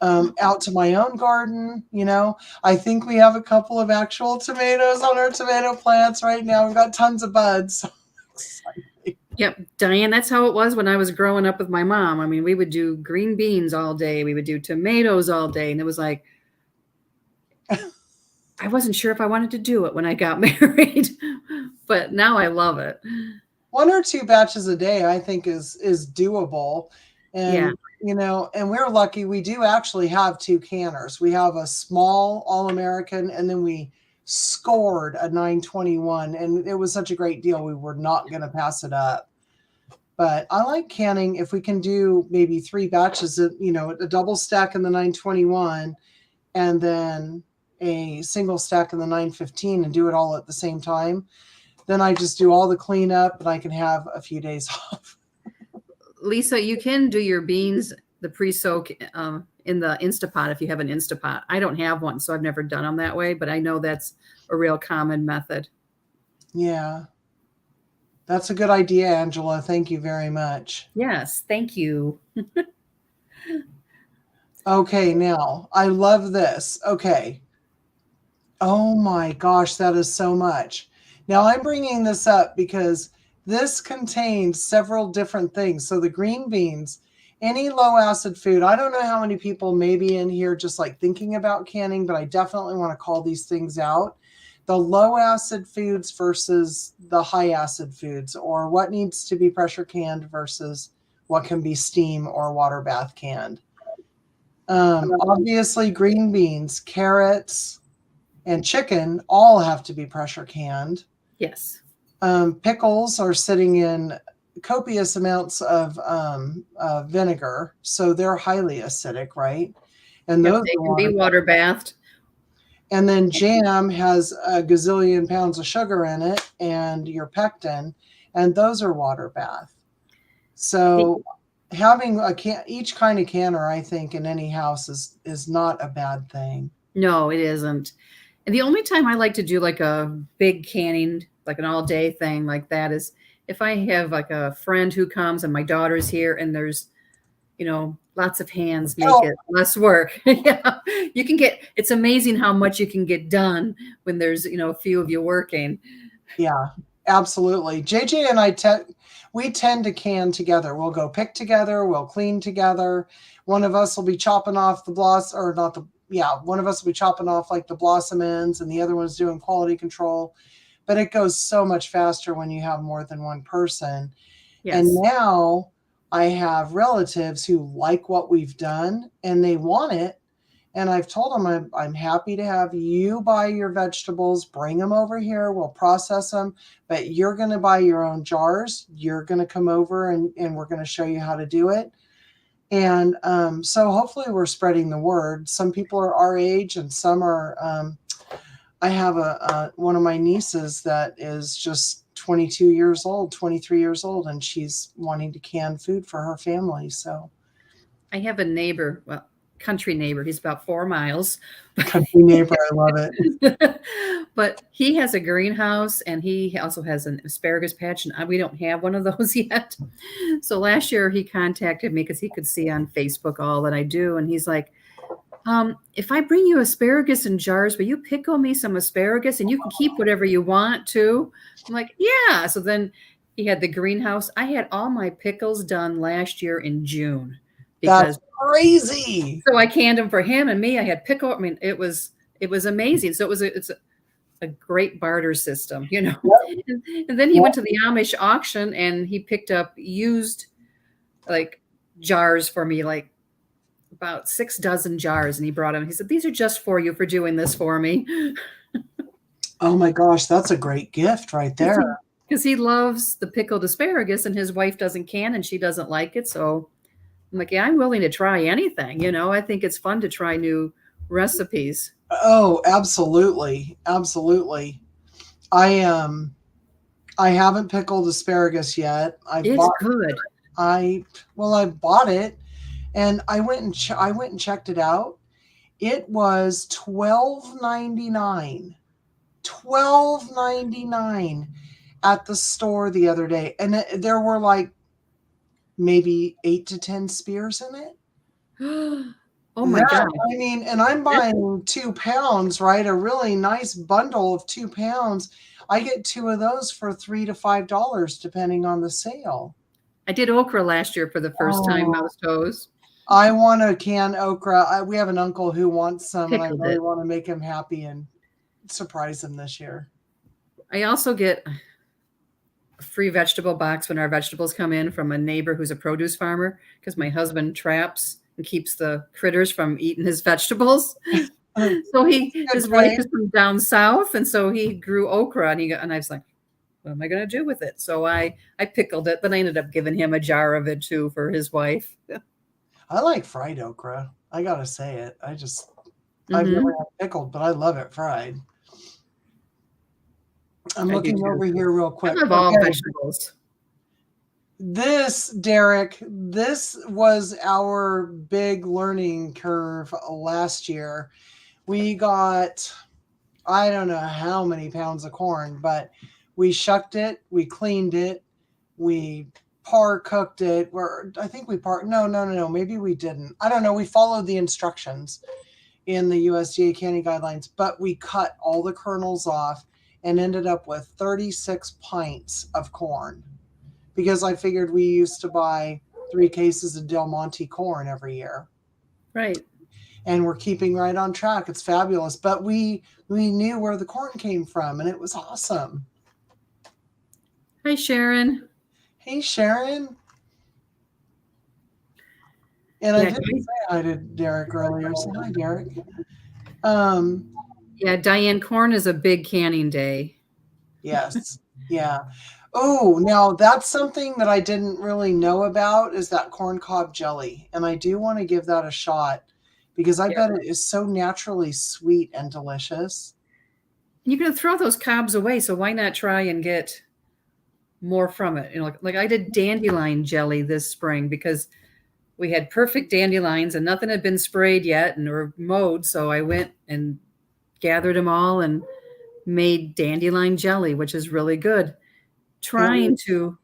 [SPEAKER 1] out to my own garden. You know, I think we have a couple of actual tomatoes on our tomato plants right now. We've got tons of buds.
[SPEAKER 2] yep, Diane, that's how it was when I was growing up with my mom. I mean, we would do green beans all day. We would do tomatoes all day. And it was like, I wasn't sure if I wanted to do it when I got married, but now I love it.
[SPEAKER 1] 1 or 2 batches a day, I think is doable. And,
[SPEAKER 2] Yeah.
[SPEAKER 1] you know, and we're lucky we do actually have 2 canners. We have a small All-American and then we scored a 921 and it was such a great deal. We were not going to pass it up. But I like canning if we can do maybe 3 batches of, you know, a double stack in the 921 and then a single stack in the 915 and do it all at the same time. Then I just do all the cleanup and I can have a few days off.
[SPEAKER 2] Lisa, you can do your beans, the pre-soak in the Instapot if you have an Instapot. I don't have one, so I've never done them that way, but I know that's a real common method.
[SPEAKER 1] Yeah. That's a good idea, Angela. Thank you very much.
[SPEAKER 2] Yes, thank you.
[SPEAKER 1] Okay, now I love this. Okay. Oh my gosh, that is so much. Now I'm bringing this up because this contains several different things. So the green beans, any low acid food, I don't know how many people may be in here just like thinking about canning, but I definitely want to call these things out. The low acid foods versus the high acid foods, or what needs to be pressure canned versus what can be steam or water bath canned. Obviously green beans, carrots, and chicken all have to be pressure canned.
[SPEAKER 2] Yes.
[SPEAKER 1] Pickles are sitting in copious amounts of vinegar, so they're highly acidic, right? And
[SPEAKER 2] Yep,
[SPEAKER 1] those
[SPEAKER 2] they can be water bathed.
[SPEAKER 1] And then jam has a gazillion pounds of sugar in it, and your pectin, and those are water bath. So having each kind of canner, I think, in any house is not a bad thing.
[SPEAKER 2] No, it isn't. And the only time I like to do like a big canning, like an all day thing like that is if I have like a friend who comes and my daughter's here and there's, you know, lots of hands make it less work. Yeah. You can it's amazing how much you can get done when there's, you know, a few of you working.
[SPEAKER 1] Yeah, absolutely. JJ and I, we tend to can together. We'll go pick together. We'll clean together. One of us will be chopping off the blossom, or not the, yeah, one of us will be chopping off like the blossom ends and the other one's doing quality control. But it goes so much faster when you have more than one person. Yes. And now I have relatives who like what we've done and they want it. And I've told them I'm happy to have you buy your vegetables, bring them over here, we'll process them, but you're going to buy your own jars. You're going to come over and we're going to show you how to do it. And so hopefully we're spreading the word. Some people are our age and some are, I have one of my nieces that is just 22 years old, 23 years old, and she's wanting to can food for her family. So
[SPEAKER 2] I have a neighbor, well, country neighbor. He's about 4 miles.
[SPEAKER 1] Country neighbor, I love it.
[SPEAKER 2] But he has a greenhouse and he also has an asparagus patch, and we don't have one of those yet. So last year he contacted me because he could see on Facebook all that I do, and he's like, If I bring you asparagus in jars, will you pickle me some asparagus and you can keep whatever you want too? I'm like, yeah. So then he had the greenhouse. I had all my pickles done last year in June
[SPEAKER 1] That's
[SPEAKER 2] because
[SPEAKER 1] crazy.
[SPEAKER 2] so I canned them for him and me. I had pickle. I mean, it was amazing. So it's a great barter system, you know.
[SPEAKER 1] Yep.
[SPEAKER 2] And then he went to the Amish auction and he picked up used like jars for me, like about 6 dozen jars, and he brought them. He said, "These are just for you for doing this for me."
[SPEAKER 1] Oh my gosh, that's a great gift right there.
[SPEAKER 2] Because he loves the pickled asparagus, and his wife doesn't can, and she doesn't like it. So I'm like, yeah, I'm willing to try anything. You know, I think it's fun to try new recipes.
[SPEAKER 1] Oh, absolutely. Absolutely. I haven't pickled asparagus yet.
[SPEAKER 2] It's good.
[SPEAKER 1] I bought it and I went and checked it out. It was $12.99. $12.99 at the store the other day. And there were like maybe 8 to 10 spears in it.
[SPEAKER 2] Oh my God.
[SPEAKER 1] I mean, and I'm buying 2 pounds, right? A really nice bundle of 2 pounds. I get 2 of those for $3 to $5, depending on the sale.
[SPEAKER 2] I did okra last year for the first time, mouse toes.
[SPEAKER 1] I want to can okra. We have an uncle who wants some, and I
[SPEAKER 2] Pickled
[SPEAKER 1] really
[SPEAKER 2] it.
[SPEAKER 1] want to make him happy and surprise him this year.
[SPEAKER 2] I also get a free vegetable box when our vegetables come in from a neighbor who's a produce farmer because my husband traps and keeps the critters from eating his vegetables. So his wife is from down south, and so he grew okra, and I was like, what am I going to do with it? So I pickled it, but I ended up giving him a jar of it too for his wife.
[SPEAKER 1] I like fried okra. I gotta say it. I've never had pickled, but I love it fried. I'm looking over here real quick.
[SPEAKER 2] I love all vegetables.
[SPEAKER 1] Derek, this was our big learning curve last year. We got, I don't know how many pounds of corn, but we shucked it, we cleaned it, we cooked it. No, maybe we didn't. I don't know. We followed the instructions in the USDA canning guidelines, but we cut all the kernels off and ended up with 36 pints of corn. Because I figured we used to buy 3 cases of Del Monte corn every year.
[SPEAKER 2] Right.
[SPEAKER 1] And we're keeping right on track. It's fabulous. But we knew where the corn came from, and it was awesome.
[SPEAKER 2] Hi, Sharon.
[SPEAKER 1] Hey, Sharon. And I didn't say hi to Derek earlier. So hi, Derek.
[SPEAKER 2] Yeah, Diane, corn is a big canning day.
[SPEAKER 1] Yes. Yeah. Oh, now that's something that I didn't really know about is that corn cob jelly. And I do want to give that a shot because I bet it is so naturally sweet and delicious.
[SPEAKER 2] You're going to throw those cobs away, so why not try and get more from it? You know, like I did dandelion jelly this spring because we had perfect dandelions and nothing had been sprayed yet or mowed. So I went and gathered them all and made dandelion jelly, which is really good. Trying to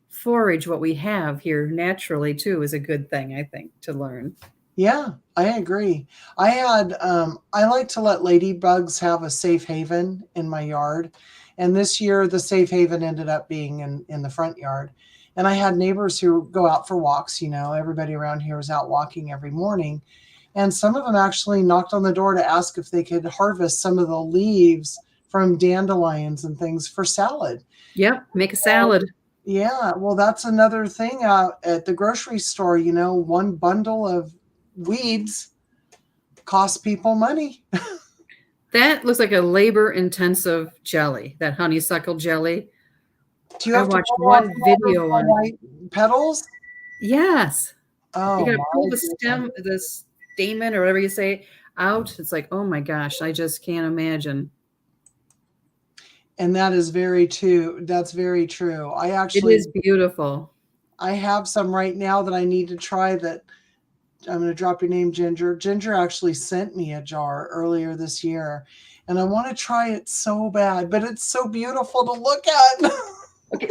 [SPEAKER 2] forage what we have here naturally too is a good thing, I think, to learn.
[SPEAKER 1] Yeah, I agree. I like to let ladybugs have a safe haven in my yard. And this year the safe haven ended up being in the front yard. And I had neighbors who go out for walks, you know, everybody around here is out walking every morning. And some of them actually knocked on the door to ask if they could harvest some of the leaves from dandelions and things for salad.
[SPEAKER 2] Yep, make a salad.
[SPEAKER 1] Yeah, well, that's another thing out at the grocery store. You know, one bundle of weeds costs people money.
[SPEAKER 2] That looks like a labor-intensive jelly, that honeysuckle jelly.
[SPEAKER 1] Do you have
[SPEAKER 2] to watch one video on
[SPEAKER 1] white petals?
[SPEAKER 2] Yes.
[SPEAKER 1] Oh,
[SPEAKER 2] you got to pull the stem, the stamen, or whatever you say, out. It's like, oh my gosh, I just can't imagine.
[SPEAKER 1] And that is very true. That's very true.
[SPEAKER 2] It is beautiful.
[SPEAKER 1] I have some right now that I need to try that. I'm going to drop your name, Ginger. Ginger actually sent me a jar earlier this year, and I want to try it so bad, but it's so beautiful to look at.
[SPEAKER 2] Okay.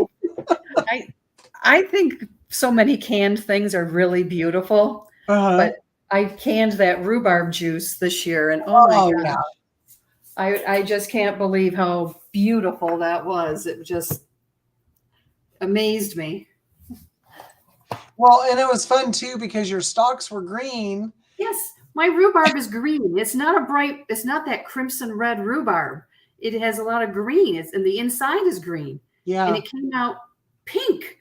[SPEAKER 2] I think so many canned things are really beautiful, but I canned that rhubarb juice this year, and oh my
[SPEAKER 1] Oh
[SPEAKER 2] gosh,
[SPEAKER 1] yeah.
[SPEAKER 2] I just can't believe how beautiful that was. It just amazed me.
[SPEAKER 1] Well, and it was fun too because your stalks were green.
[SPEAKER 2] Yes, my rhubarb is green. It's not a bright, it's not that crimson red rhubarb. It has a lot of green. And the inside is green. And
[SPEAKER 1] Yeah.
[SPEAKER 2] it came out pink.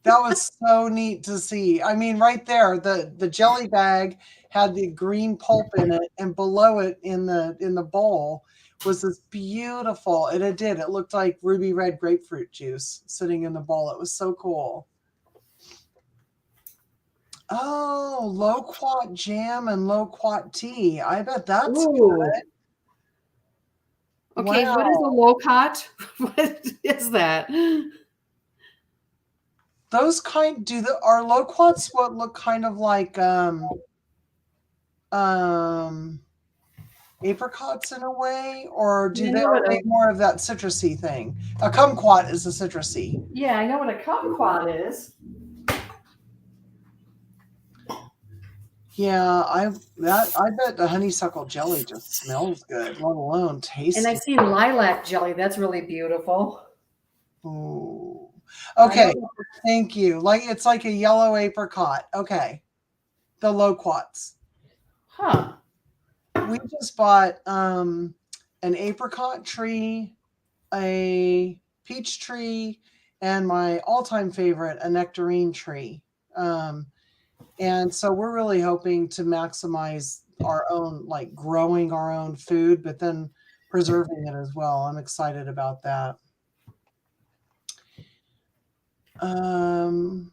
[SPEAKER 1] That was so neat to see. I mean, right there, the jelly bag had the green pulp in it, and below it in the bowl was this beautiful, and it did. It looked like ruby red grapefruit juice sitting in the bowl. It was so cool. Oh, loquat jam and loquat tea. I bet that's
[SPEAKER 2] Ooh.
[SPEAKER 1] good.
[SPEAKER 2] Okay, what is a
[SPEAKER 1] Wow.
[SPEAKER 2] low-cot? What is that?
[SPEAKER 1] Those kind are loquats what look kind of like um apricots in a way, or
[SPEAKER 2] I know
[SPEAKER 1] are
[SPEAKER 2] what
[SPEAKER 1] they
[SPEAKER 2] a
[SPEAKER 1] more of that citrusy thing? A kumquat is a citrusy.
[SPEAKER 2] yeah, I know what a kumquat is.
[SPEAKER 1] Yeah, I bet the honeysuckle jelly just smells good, let alone
[SPEAKER 2] And I
[SPEAKER 1] tasty.
[SPEAKER 2] see lilac jelly. That's really beautiful.
[SPEAKER 1] Ooh.
[SPEAKER 2] I
[SPEAKER 1] Okay,
[SPEAKER 2] don't know.
[SPEAKER 1] thank you. Like it's like a yellow apricot. Okay, the loquats.
[SPEAKER 2] Huh.
[SPEAKER 1] We just bought an apricot tree, a peach tree, and my all-time favorite, a nectarine tree. And so we're really hoping to maximize our own, like growing our own food, but then preserving it as well. I'm excited about that. Um,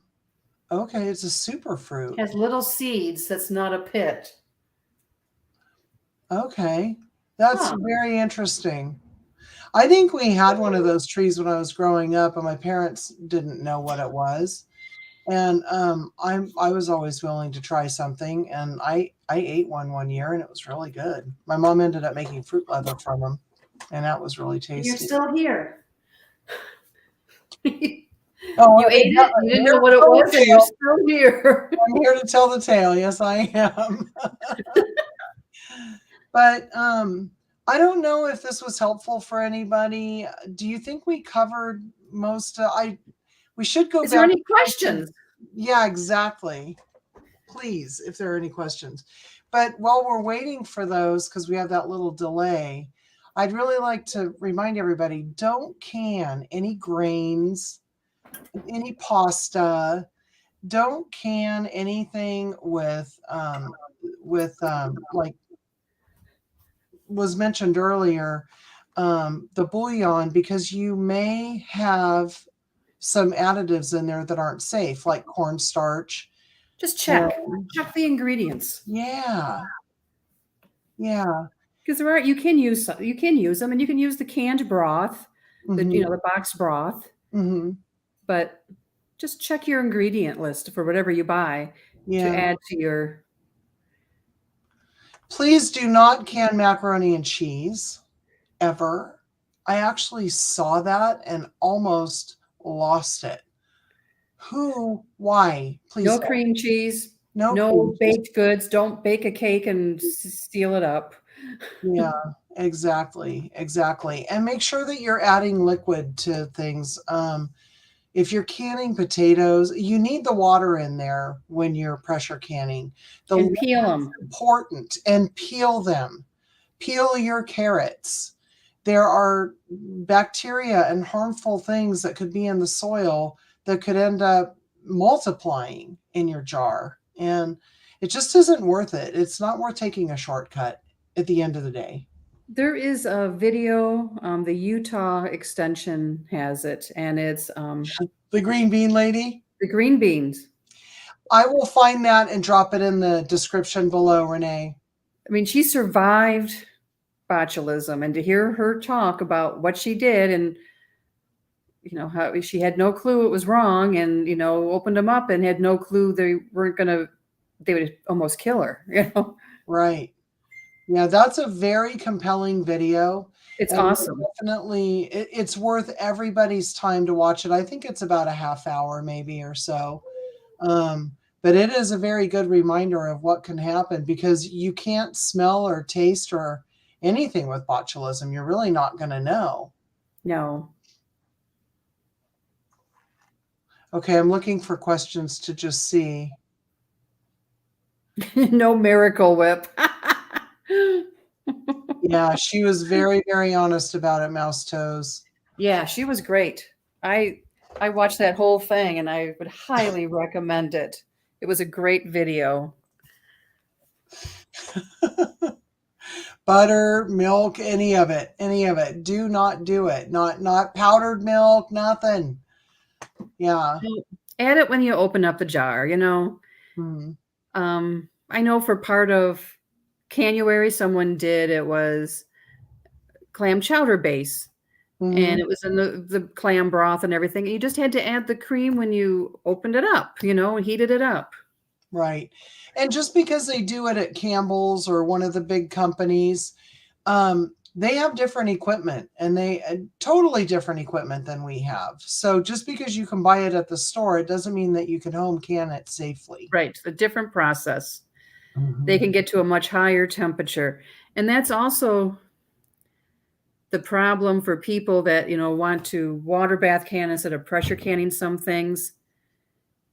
[SPEAKER 1] okay, it's a super fruit.
[SPEAKER 2] It has little seeds. That's not a pit.
[SPEAKER 1] Okay, that's
[SPEAKER 2] Huh.
[SPEAKER 1] very interesting. I think we had one of those trees when I was growing up, and my parents didn't know what it was. And I was always willing to try something, and I ate one year, and it was really good. My mom ended up making fruit leather from them, and that was really
[SPEAKER 2] And you're
[SPEAKER 1] tasty.
[SPEAKER 2] still here. You
[SPEAKER 1] Oh,
[SPEAKER 2] ate
[SPEAKER 1] yeah,
[SPEAKER 2] it. You
[SPEAKER 1] I'm
[SPEAKER 2] didn't
[SPEAKER 1] here
[SPEAKER 2] know
[SPEAKER 1] to
[SPEAKER 2] what it
[SPEAKER 1] tell the
[SPEAKER 2] was, and you're
[SPEAKER 1] tale.
[SPEAKER 2] still here.
[SPEAKER 1] I'm here to tell the tale. Yes, I am. But I don't know if this was helpful for anybody. Do you think we covered most? We should go
[SPEAKER 2] Is there
[SPEAKER 1] back.
[SPEAKER 2] any questions?
[SPEAKER 1] Yeah, exactly. Please, if there are any questions. But while we're waiting for those, because we have that little delay, I'd really like to remind everybody, don't can any grains, any pasta, don't can anything with like was mentioned earlier, the bouillon, because you may have some additives in there that aren't safe, like cornstarch.
[SPEAKER 2] Just check.
[SPEAKER 1] And
[SPEAKER 2] Check the ingredients.
[SPEAKER 1] yeah, yeah.
[SPEAKER 2] Because there are you can use them, and you can use the canned broth,
[SPEAKER 1] Hmm.
[SPEAKER 2] the box broth,
[SPEAKER 1] Hmm.
[SPEAKER 2] but just check your ingredient list for whatever you buy to
[SPEAKER 1] Yeah.
[SPEAKER 2] add to your
[SPEAKER 1] Please do not can macaroni and cheese ever. I actually saw that and almost lost it. Who? Why? Please
[SPEAKER 2] no
[SPEAKER 1] don't.
[SPEAKER 2] cream cheese,
[SPEAKER 1] No cream
[SPEAKER 2] no
[SPEAKER 1] cheese.
[SPEAKER 2] baked goods. Don't bake a cake and steal it up.
[SPEAKER 1] Yeah, exactly. Exactly. And make sure that you're adding liquid to things. If you're canning potatoes, you need the water in there when you're pressure canning. The
[SPEAKER 2] And
[SPEAKER 1] liquid's
[SPEAKER 2] peel them.
[SPEAKER 1] important, and peel them. Peel your carrots. There are bacteria and harmful things that could be in the soil that could end up multiplying in your jar. And it just isn't worth it. It's not worth taking a shortcut at the end of the day.
[SPEAKER 2] There is a video, the Utah extension has it, and it's
[SPEAKER 1] The green bean lady,
[SPEAKER 2] the green beans.
[SPEAKER 1] I will find that and drop it in the description below, Renee.
[SPEAKER 2] I mean, she survived botulism, and to hear her talk about what she did and how she had no clue it was wrong, and opened them up and had no clue they would almost kill her.
[SPEAKER 1] Right. Yeah, that's a very compelling video.
[SPEAKER 2] It's
[SPEAKER 1] And
[SPEAKER 2] awesome.
[SPEAKER 1] definitely, it's worth everybody's time to watch it. I think it's about a half hour, maybe or so. But it is a very good reminder of what can happen, because you can't smell or taste or anything with botulism. You're really not going to know.
[SPEAKER 2] No.
[SPEAKER 1] Okay, I'm looking for questions to just see.
[SPEAKER 2] No Miracle Whip.
[SPEAKER 1] Yeah, she was very, very honest about it, Mouse Toes.
[SPEAKER 2] Yeah, she was great. I watched that whole thing and I would highly recommend it. It was a great video.
[SPEAKER 1] Butter, milk, any of it, any of it. Do not do it. Not powdered milk, nothing. Yeah.
[SPEAKER 2] Add it when you open up the jar, you know.
[SPEAKER 1] Hmm.
[SPEAKER 2] I know for part of Canuary, someone did, it was clam chowder base. And it was in the clam broth and everything. You just had to add the cream when you opened it up, you know, and heated it up.
[SPEAKER 1] Right. And just because they do it at Campbell's or one of the big companies, they have different equipment, and they totally different equipment than we have. So just because you can buy it at the store, it doesn't mean that you can home can it safely.
[SPEAKER 2] Right. A different process.
[SPEAKER 1] Mhm.
[SPEAKER 2] They can get to a much higher temperature. And that's also the problem for people that, you know, want to water bath can instead of pressure canning some things.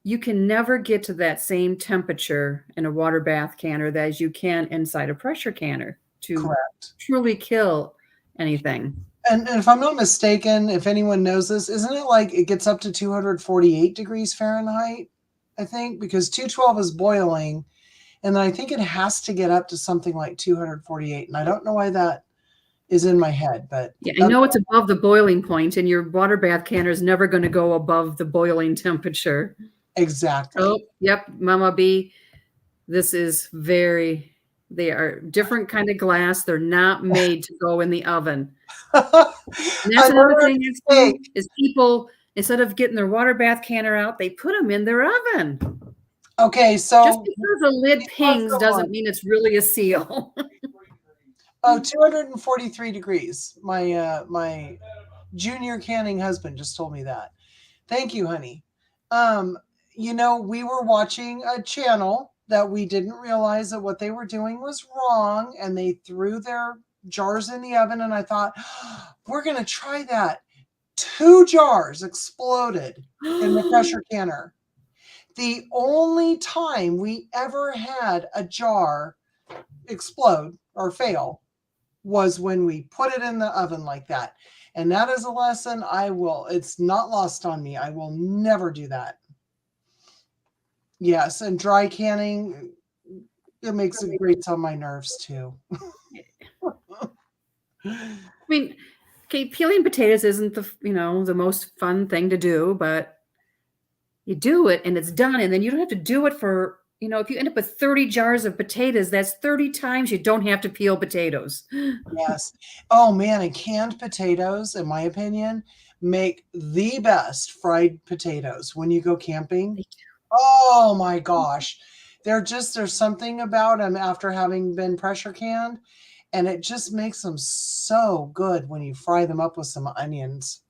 [SPEAKER 2] You can never get to that same temperature in a water bath canner as you can inside a pressure canner to
[SPEAKER 1] Correct.
[SPEAKER 2] truly kill anything.
[SPEAKER 1] And if I'm not mistaken, if anyone knows this, isn't it like it gets up to 248 degrees Fahrenheit? I think, because 212 is boiling, and then I think it has to get up to something like 248. And I don't know why that is in my head, but
[SPEAKER 2] Yeah, I know it's above the boiling point, and your water bath canner is never going to go above the boiling temperature.
[SPEAKER 1] exactly.
[SPEAKER 2] Oh, yep, Mama B. This is very, they are different kind of glass. They're not made to go in the oven. And that's another thing is people, instead of getting their water bath canner out, they put them in their oven.
[SPEAKER 1] Okay, so
[SPEAKER 2] just because a lid pings doesn't mean it's really a seal.
[SPEAKER 1] Oh, 243 degrees. My junior canning husband just told me that. Thank you, honey. You know, we were watching a channel that we didn't realize that what they were doing was wrong, and they threw their jars in the oven, and I thought, we're going to try that. 2 jars exploded in the pressure canner. The only time we ever had a jar explode or fail was when we put it in the oven like that. And that is a lesson it's not lost on me. I will never do that. Yes, and dry canning, it makes it grates on my nerves too.
[SPEAKER 2] I mean, okay, peeling potatoes isn't the most fun thing to do, but you do it and it's done, and then you don't have to do it for, if you end up with 30 jars of potatoes, that's 30 times you don't have to peel potatoes.
[SPEAKER 1] Yes. Oh man, and canned potatoes, in my opinion, make the best fried potatoes when you go camping. Oh my gosh. There's something about them after having been pressure canned, and it just makes them so good when you fry them up with some onions.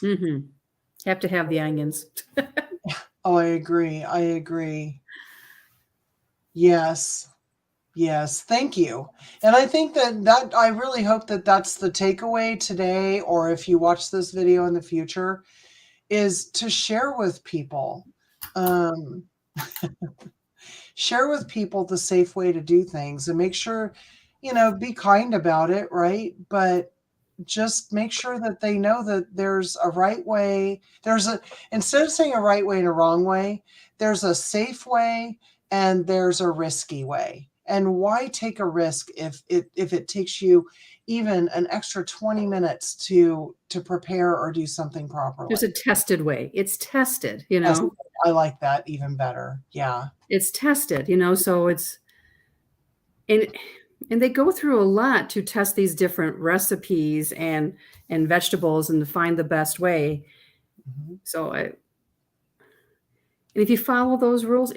[SPEAKER 2] Mm-hmm. Have to have the onions.
[SPEAKER 1] Oh, I agree. Yes. Thank you. And I think that I really hope that that's the takeaway today, or if you watch this video in the future, is to share with people. Share with people the safe way to do things, and make sure, be kind about it, right? But just make sure that they know that there's a right way. Instead of saying a right way and a wrong way, there's a safe way and there's a risky way. And why take a risk if it takes you even an extra 20 minutes to prepare or do something properly?
[SPEAKER 2] There's a tested way. It's tested,
[SPEAKER 1] Yes, I like that even better. Yeah.
[SPEAKER 2] It's tested, so it's, and they go through a lot to test these different recipes and vegetables and to find the best way. Mm-hmm. So and if you follow those rules,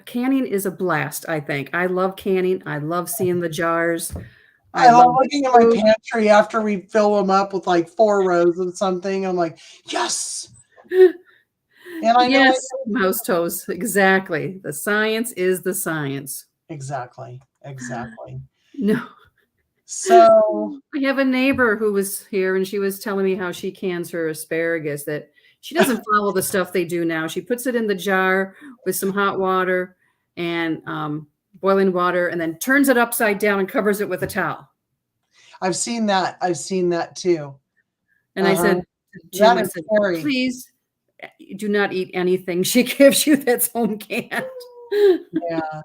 [SPEAKER 2] canning is a blast, I think. I love canning. I love seeing the jars.
[SPEAKER 1] I love looking at my pantry after we fill them up with like 4 rows of something. I'm like, yes. And I know
[SPEAKER 2] Yes, mouse toes. Exactly. The science is the science.
[SPEAKER 1] exactly. Exactly.
[SPEAKER 2] No.
[SPEAKER 1] So,
[SPEAKER 2] I have a neighbor who was here and she was telling me how she cans her asparagus, that she doesn't follow the stuff they do now. She puts it in the jar with some hot water and boiling water and then turns it upside down and covers it with a towel.
[SPEAKER 1] I've seen that. I've seen that too.
[SPEAKER 2] And I said to Jim,
[SPEAKER 1] That
[SPEAKER 2] I
[SPEAKER 1] is
[SPEAKER 2] said,
[SPEAKER 1] scary.
[SPEAKER 2] please do not eat anything she gives you that's home canned.
[SPEAKER 1] Yeah.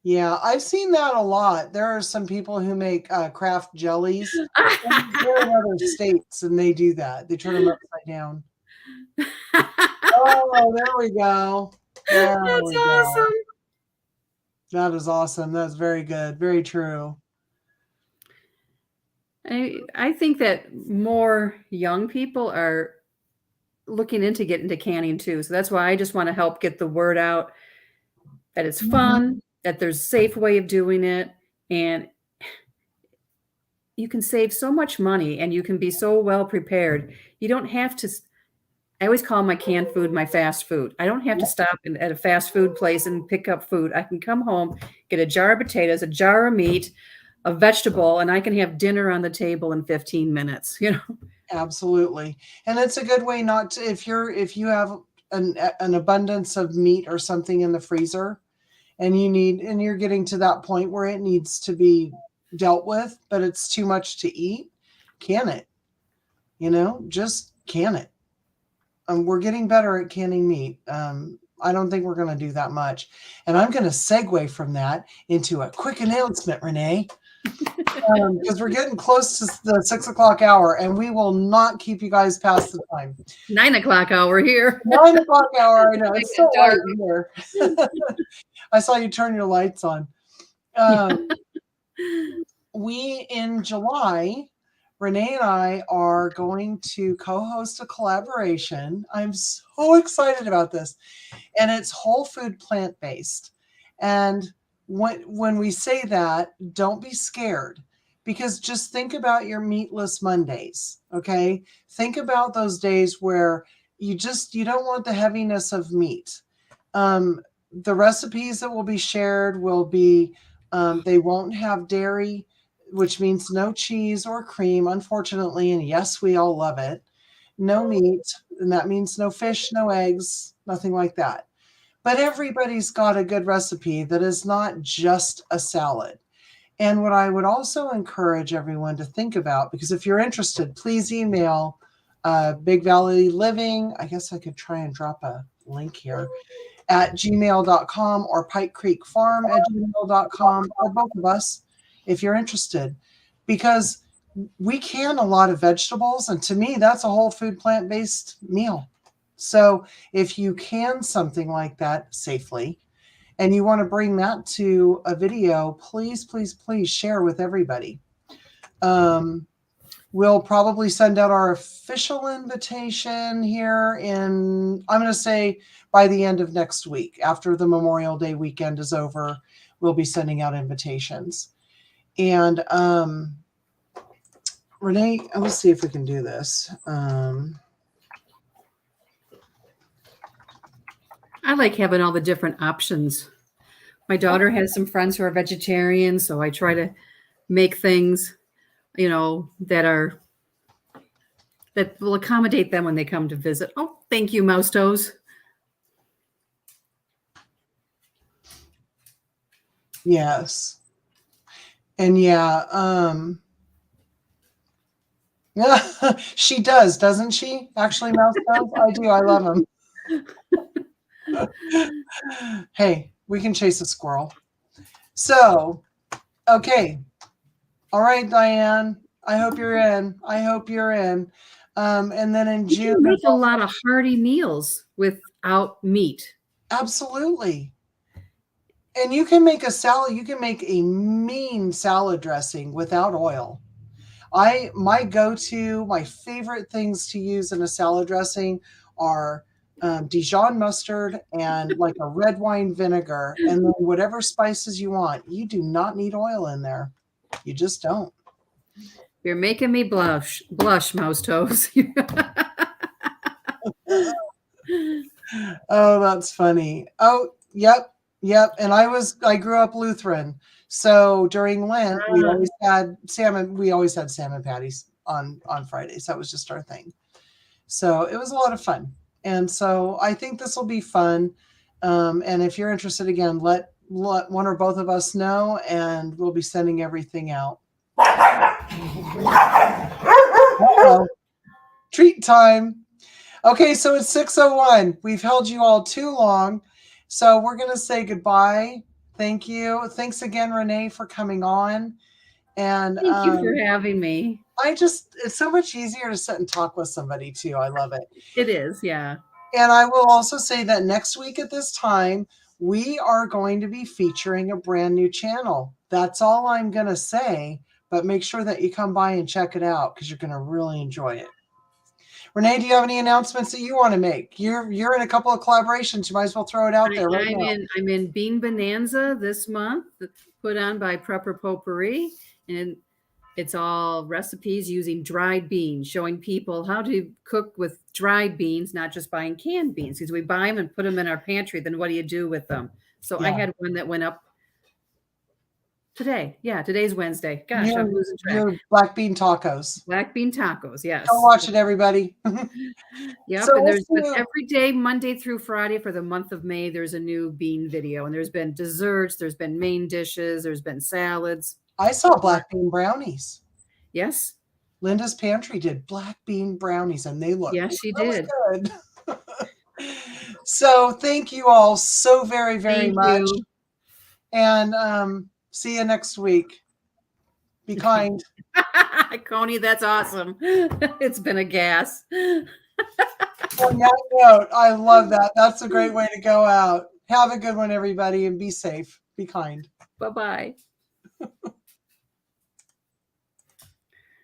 [SPEAKER 1] Yeah, I've seen that a lot. There are some people who make craft jellies. They're in other states and they do that. They turn them upside down. Oh, there we go. There
[SPEAKER 2] That's
[SPEAKER 1] we go.
[SPEAKER 2] awesome.
[SPEAKER 1] That is awesome. That's very good. Very true.
[SPEAKER 2] I think that more young people are looking into getting into canning too. So that's why I just want to help get the word out that it's fun, that there's a safe way of doing it, and you can save so much money and you can be so well prepared. You don't have to. I always call my canned food my fast food. I don't have to stop at a fast food place and pick up food. I can come home, get a jar of potatoes, a jar of meat, a vegetable, and I can have dinner on the table in 15 minutes, you know?
[SPEAKER 1] Absolutely. And it's a good way not to, if you have an abundance of meat or something in the freezer and you're getting to that point where it needs to be dealt with, but it's too much to eat, can it? Just can it. We're getting better at canning meat. I don't think we're going to do that much. And I'm going to segue from that into a quick announcement, Renee, because we're getting close to the 6 o'clock hour, and we will not keep you guys past the time.
[SPEAKER 2] 9 o'clock hour here.
[SPEAKER 1] 9 o'clock hour. I know it's so
[SPEAKER 2] dark.
[SPEAKER 1] light here. I saw you turn your lights on. We in July, Renee and I are going to co-host a collaboration. I'm so excited about this. And it's whole food plant-based. And when we say that, don't be scared, because just think about your meatless Mondays, okay? Think about those days where you don't want the heaviness of meat. The recipes that will be shared will be, they won't have dairy, which means no cheese or cream, unfortunately. And yes, we all love it. No meat, and that means no fish, no eggs, nothing like that. But everybody's got a good recipe that is not just a salad. And what I would also encourage everyone to think about, because if you're interested, please email Big Valley Living. I guess I could try and drop a link here at gmail.com or Pike Creek Farm at gmail.com, or both of us if you're interested, because we can a lot of vegetables. And to me, that's a whole food plant-based meal. So if you can something like that safely and you want to bring that to a video, please, please, please share with everybody. We'll probably send out our official invitation here I'm going to say by the end of next week, after the Memorial Day weekend is over, we'll be sending out invitations. And Renee, let's see if we can do this.
[SPEAKER 2] I like having all the different options. My daughter has some friends who are vegetarians, so I try to make things, that will accommodate them when they come to visit. Oh, thank you, Mouse Toes.
[SPEAKER 1] Yes. And yeah, she does, doesn't she? Actually, Mouse does. I do. I love them. Hey, we can chase a squirrel. So, okay. All right, Diane. I hope you're in. And then in June,
[SPEAKER 2] you make a lot of hearty meals without meat.
[SPEAKER 1] Absolutely. And you can make a salad. You can make a mean salad dressing without oil. My favorite things to use in a salad dressing are Dijon mustard and like a red wine vinegar, and then whatever spices you want. You do not need oil in there. You just don't.
[SPEAKER 2] You're making me blush, Mouse Toes.
[SPEAKER 1] Oh, that's funny. Oh, yep, yep. And I grew up Lutheran, so during Lent we
[SPEAKER 2] Ah,
[SPEAKER 1] always had salmon. We always had salmon patties on Fridays. That was just our thing. So it was a lot of fun. And so I think this will be fun. And if you're interested, again, let one or both of us know, and we'll be sending everything out. Uh-oh. Treat time. Okay, so it's 6:01. We've held you all too long. So we're going to say goodbye. Thank you. Thanks again, Renee, for coming on. And
[SPEAKER 2] thank you for having me.
[SPEAKER 1] it's so much easier to sit and talk with somebody too. I love it.
[SPEAKER 2] It is, yeah.
[SPEAKER 1] And I will also say that next week at this time, we are going to be featuring a brand new channel. That's all I'm going to say, but make sure that you come by and check it out because you're going to really enjoy it. Renee, do you have any announcements that you want to make? You're in a couple of collaborations. You might as well throw it out there right now.
[SPEAKER 2] I'm in Bean Bonanza this month, put on by Prepper Potpourri, and it's all recipes using dried beans, showing people how to cook with dried beans, not just buying canned beans. Because we buy them and put them in our pantry, then what do you do with them? So I had one that went up today. Yeah, today's Wednesday. Gosh, I'm losing track.
[SPEAKER 1] Your black bean tacos.
[SPEAKER 2] Black bean tacos, yes.
[SPEAKER 1] Go watch it, everybody.
[SPEAKER 2] Yep, so and there's every day, Monday through Friday for the month of May, there's a new bean video. And there's been desserts, there's been main dishes, there's been salads.
[SPEAKER 1] I saw black bean brownies.
[SPEAKER 2] Yes.
[SPEAKER 1] Linda's Pantry did black bean brownies, and they look
[SPEAKER 2] she did.
[SPEAKER 1] Good. So thank you all so very, very much. And see you next week. Be kind.
[SPEAKER 2] Coney, that's awesome. It's been a gas.
[SPEAKER 1] On that note, I love that. That's a great way to go out. Have a good one, everybody, and be safe. Be kind.
[SPEAKER 2] Bye-bye.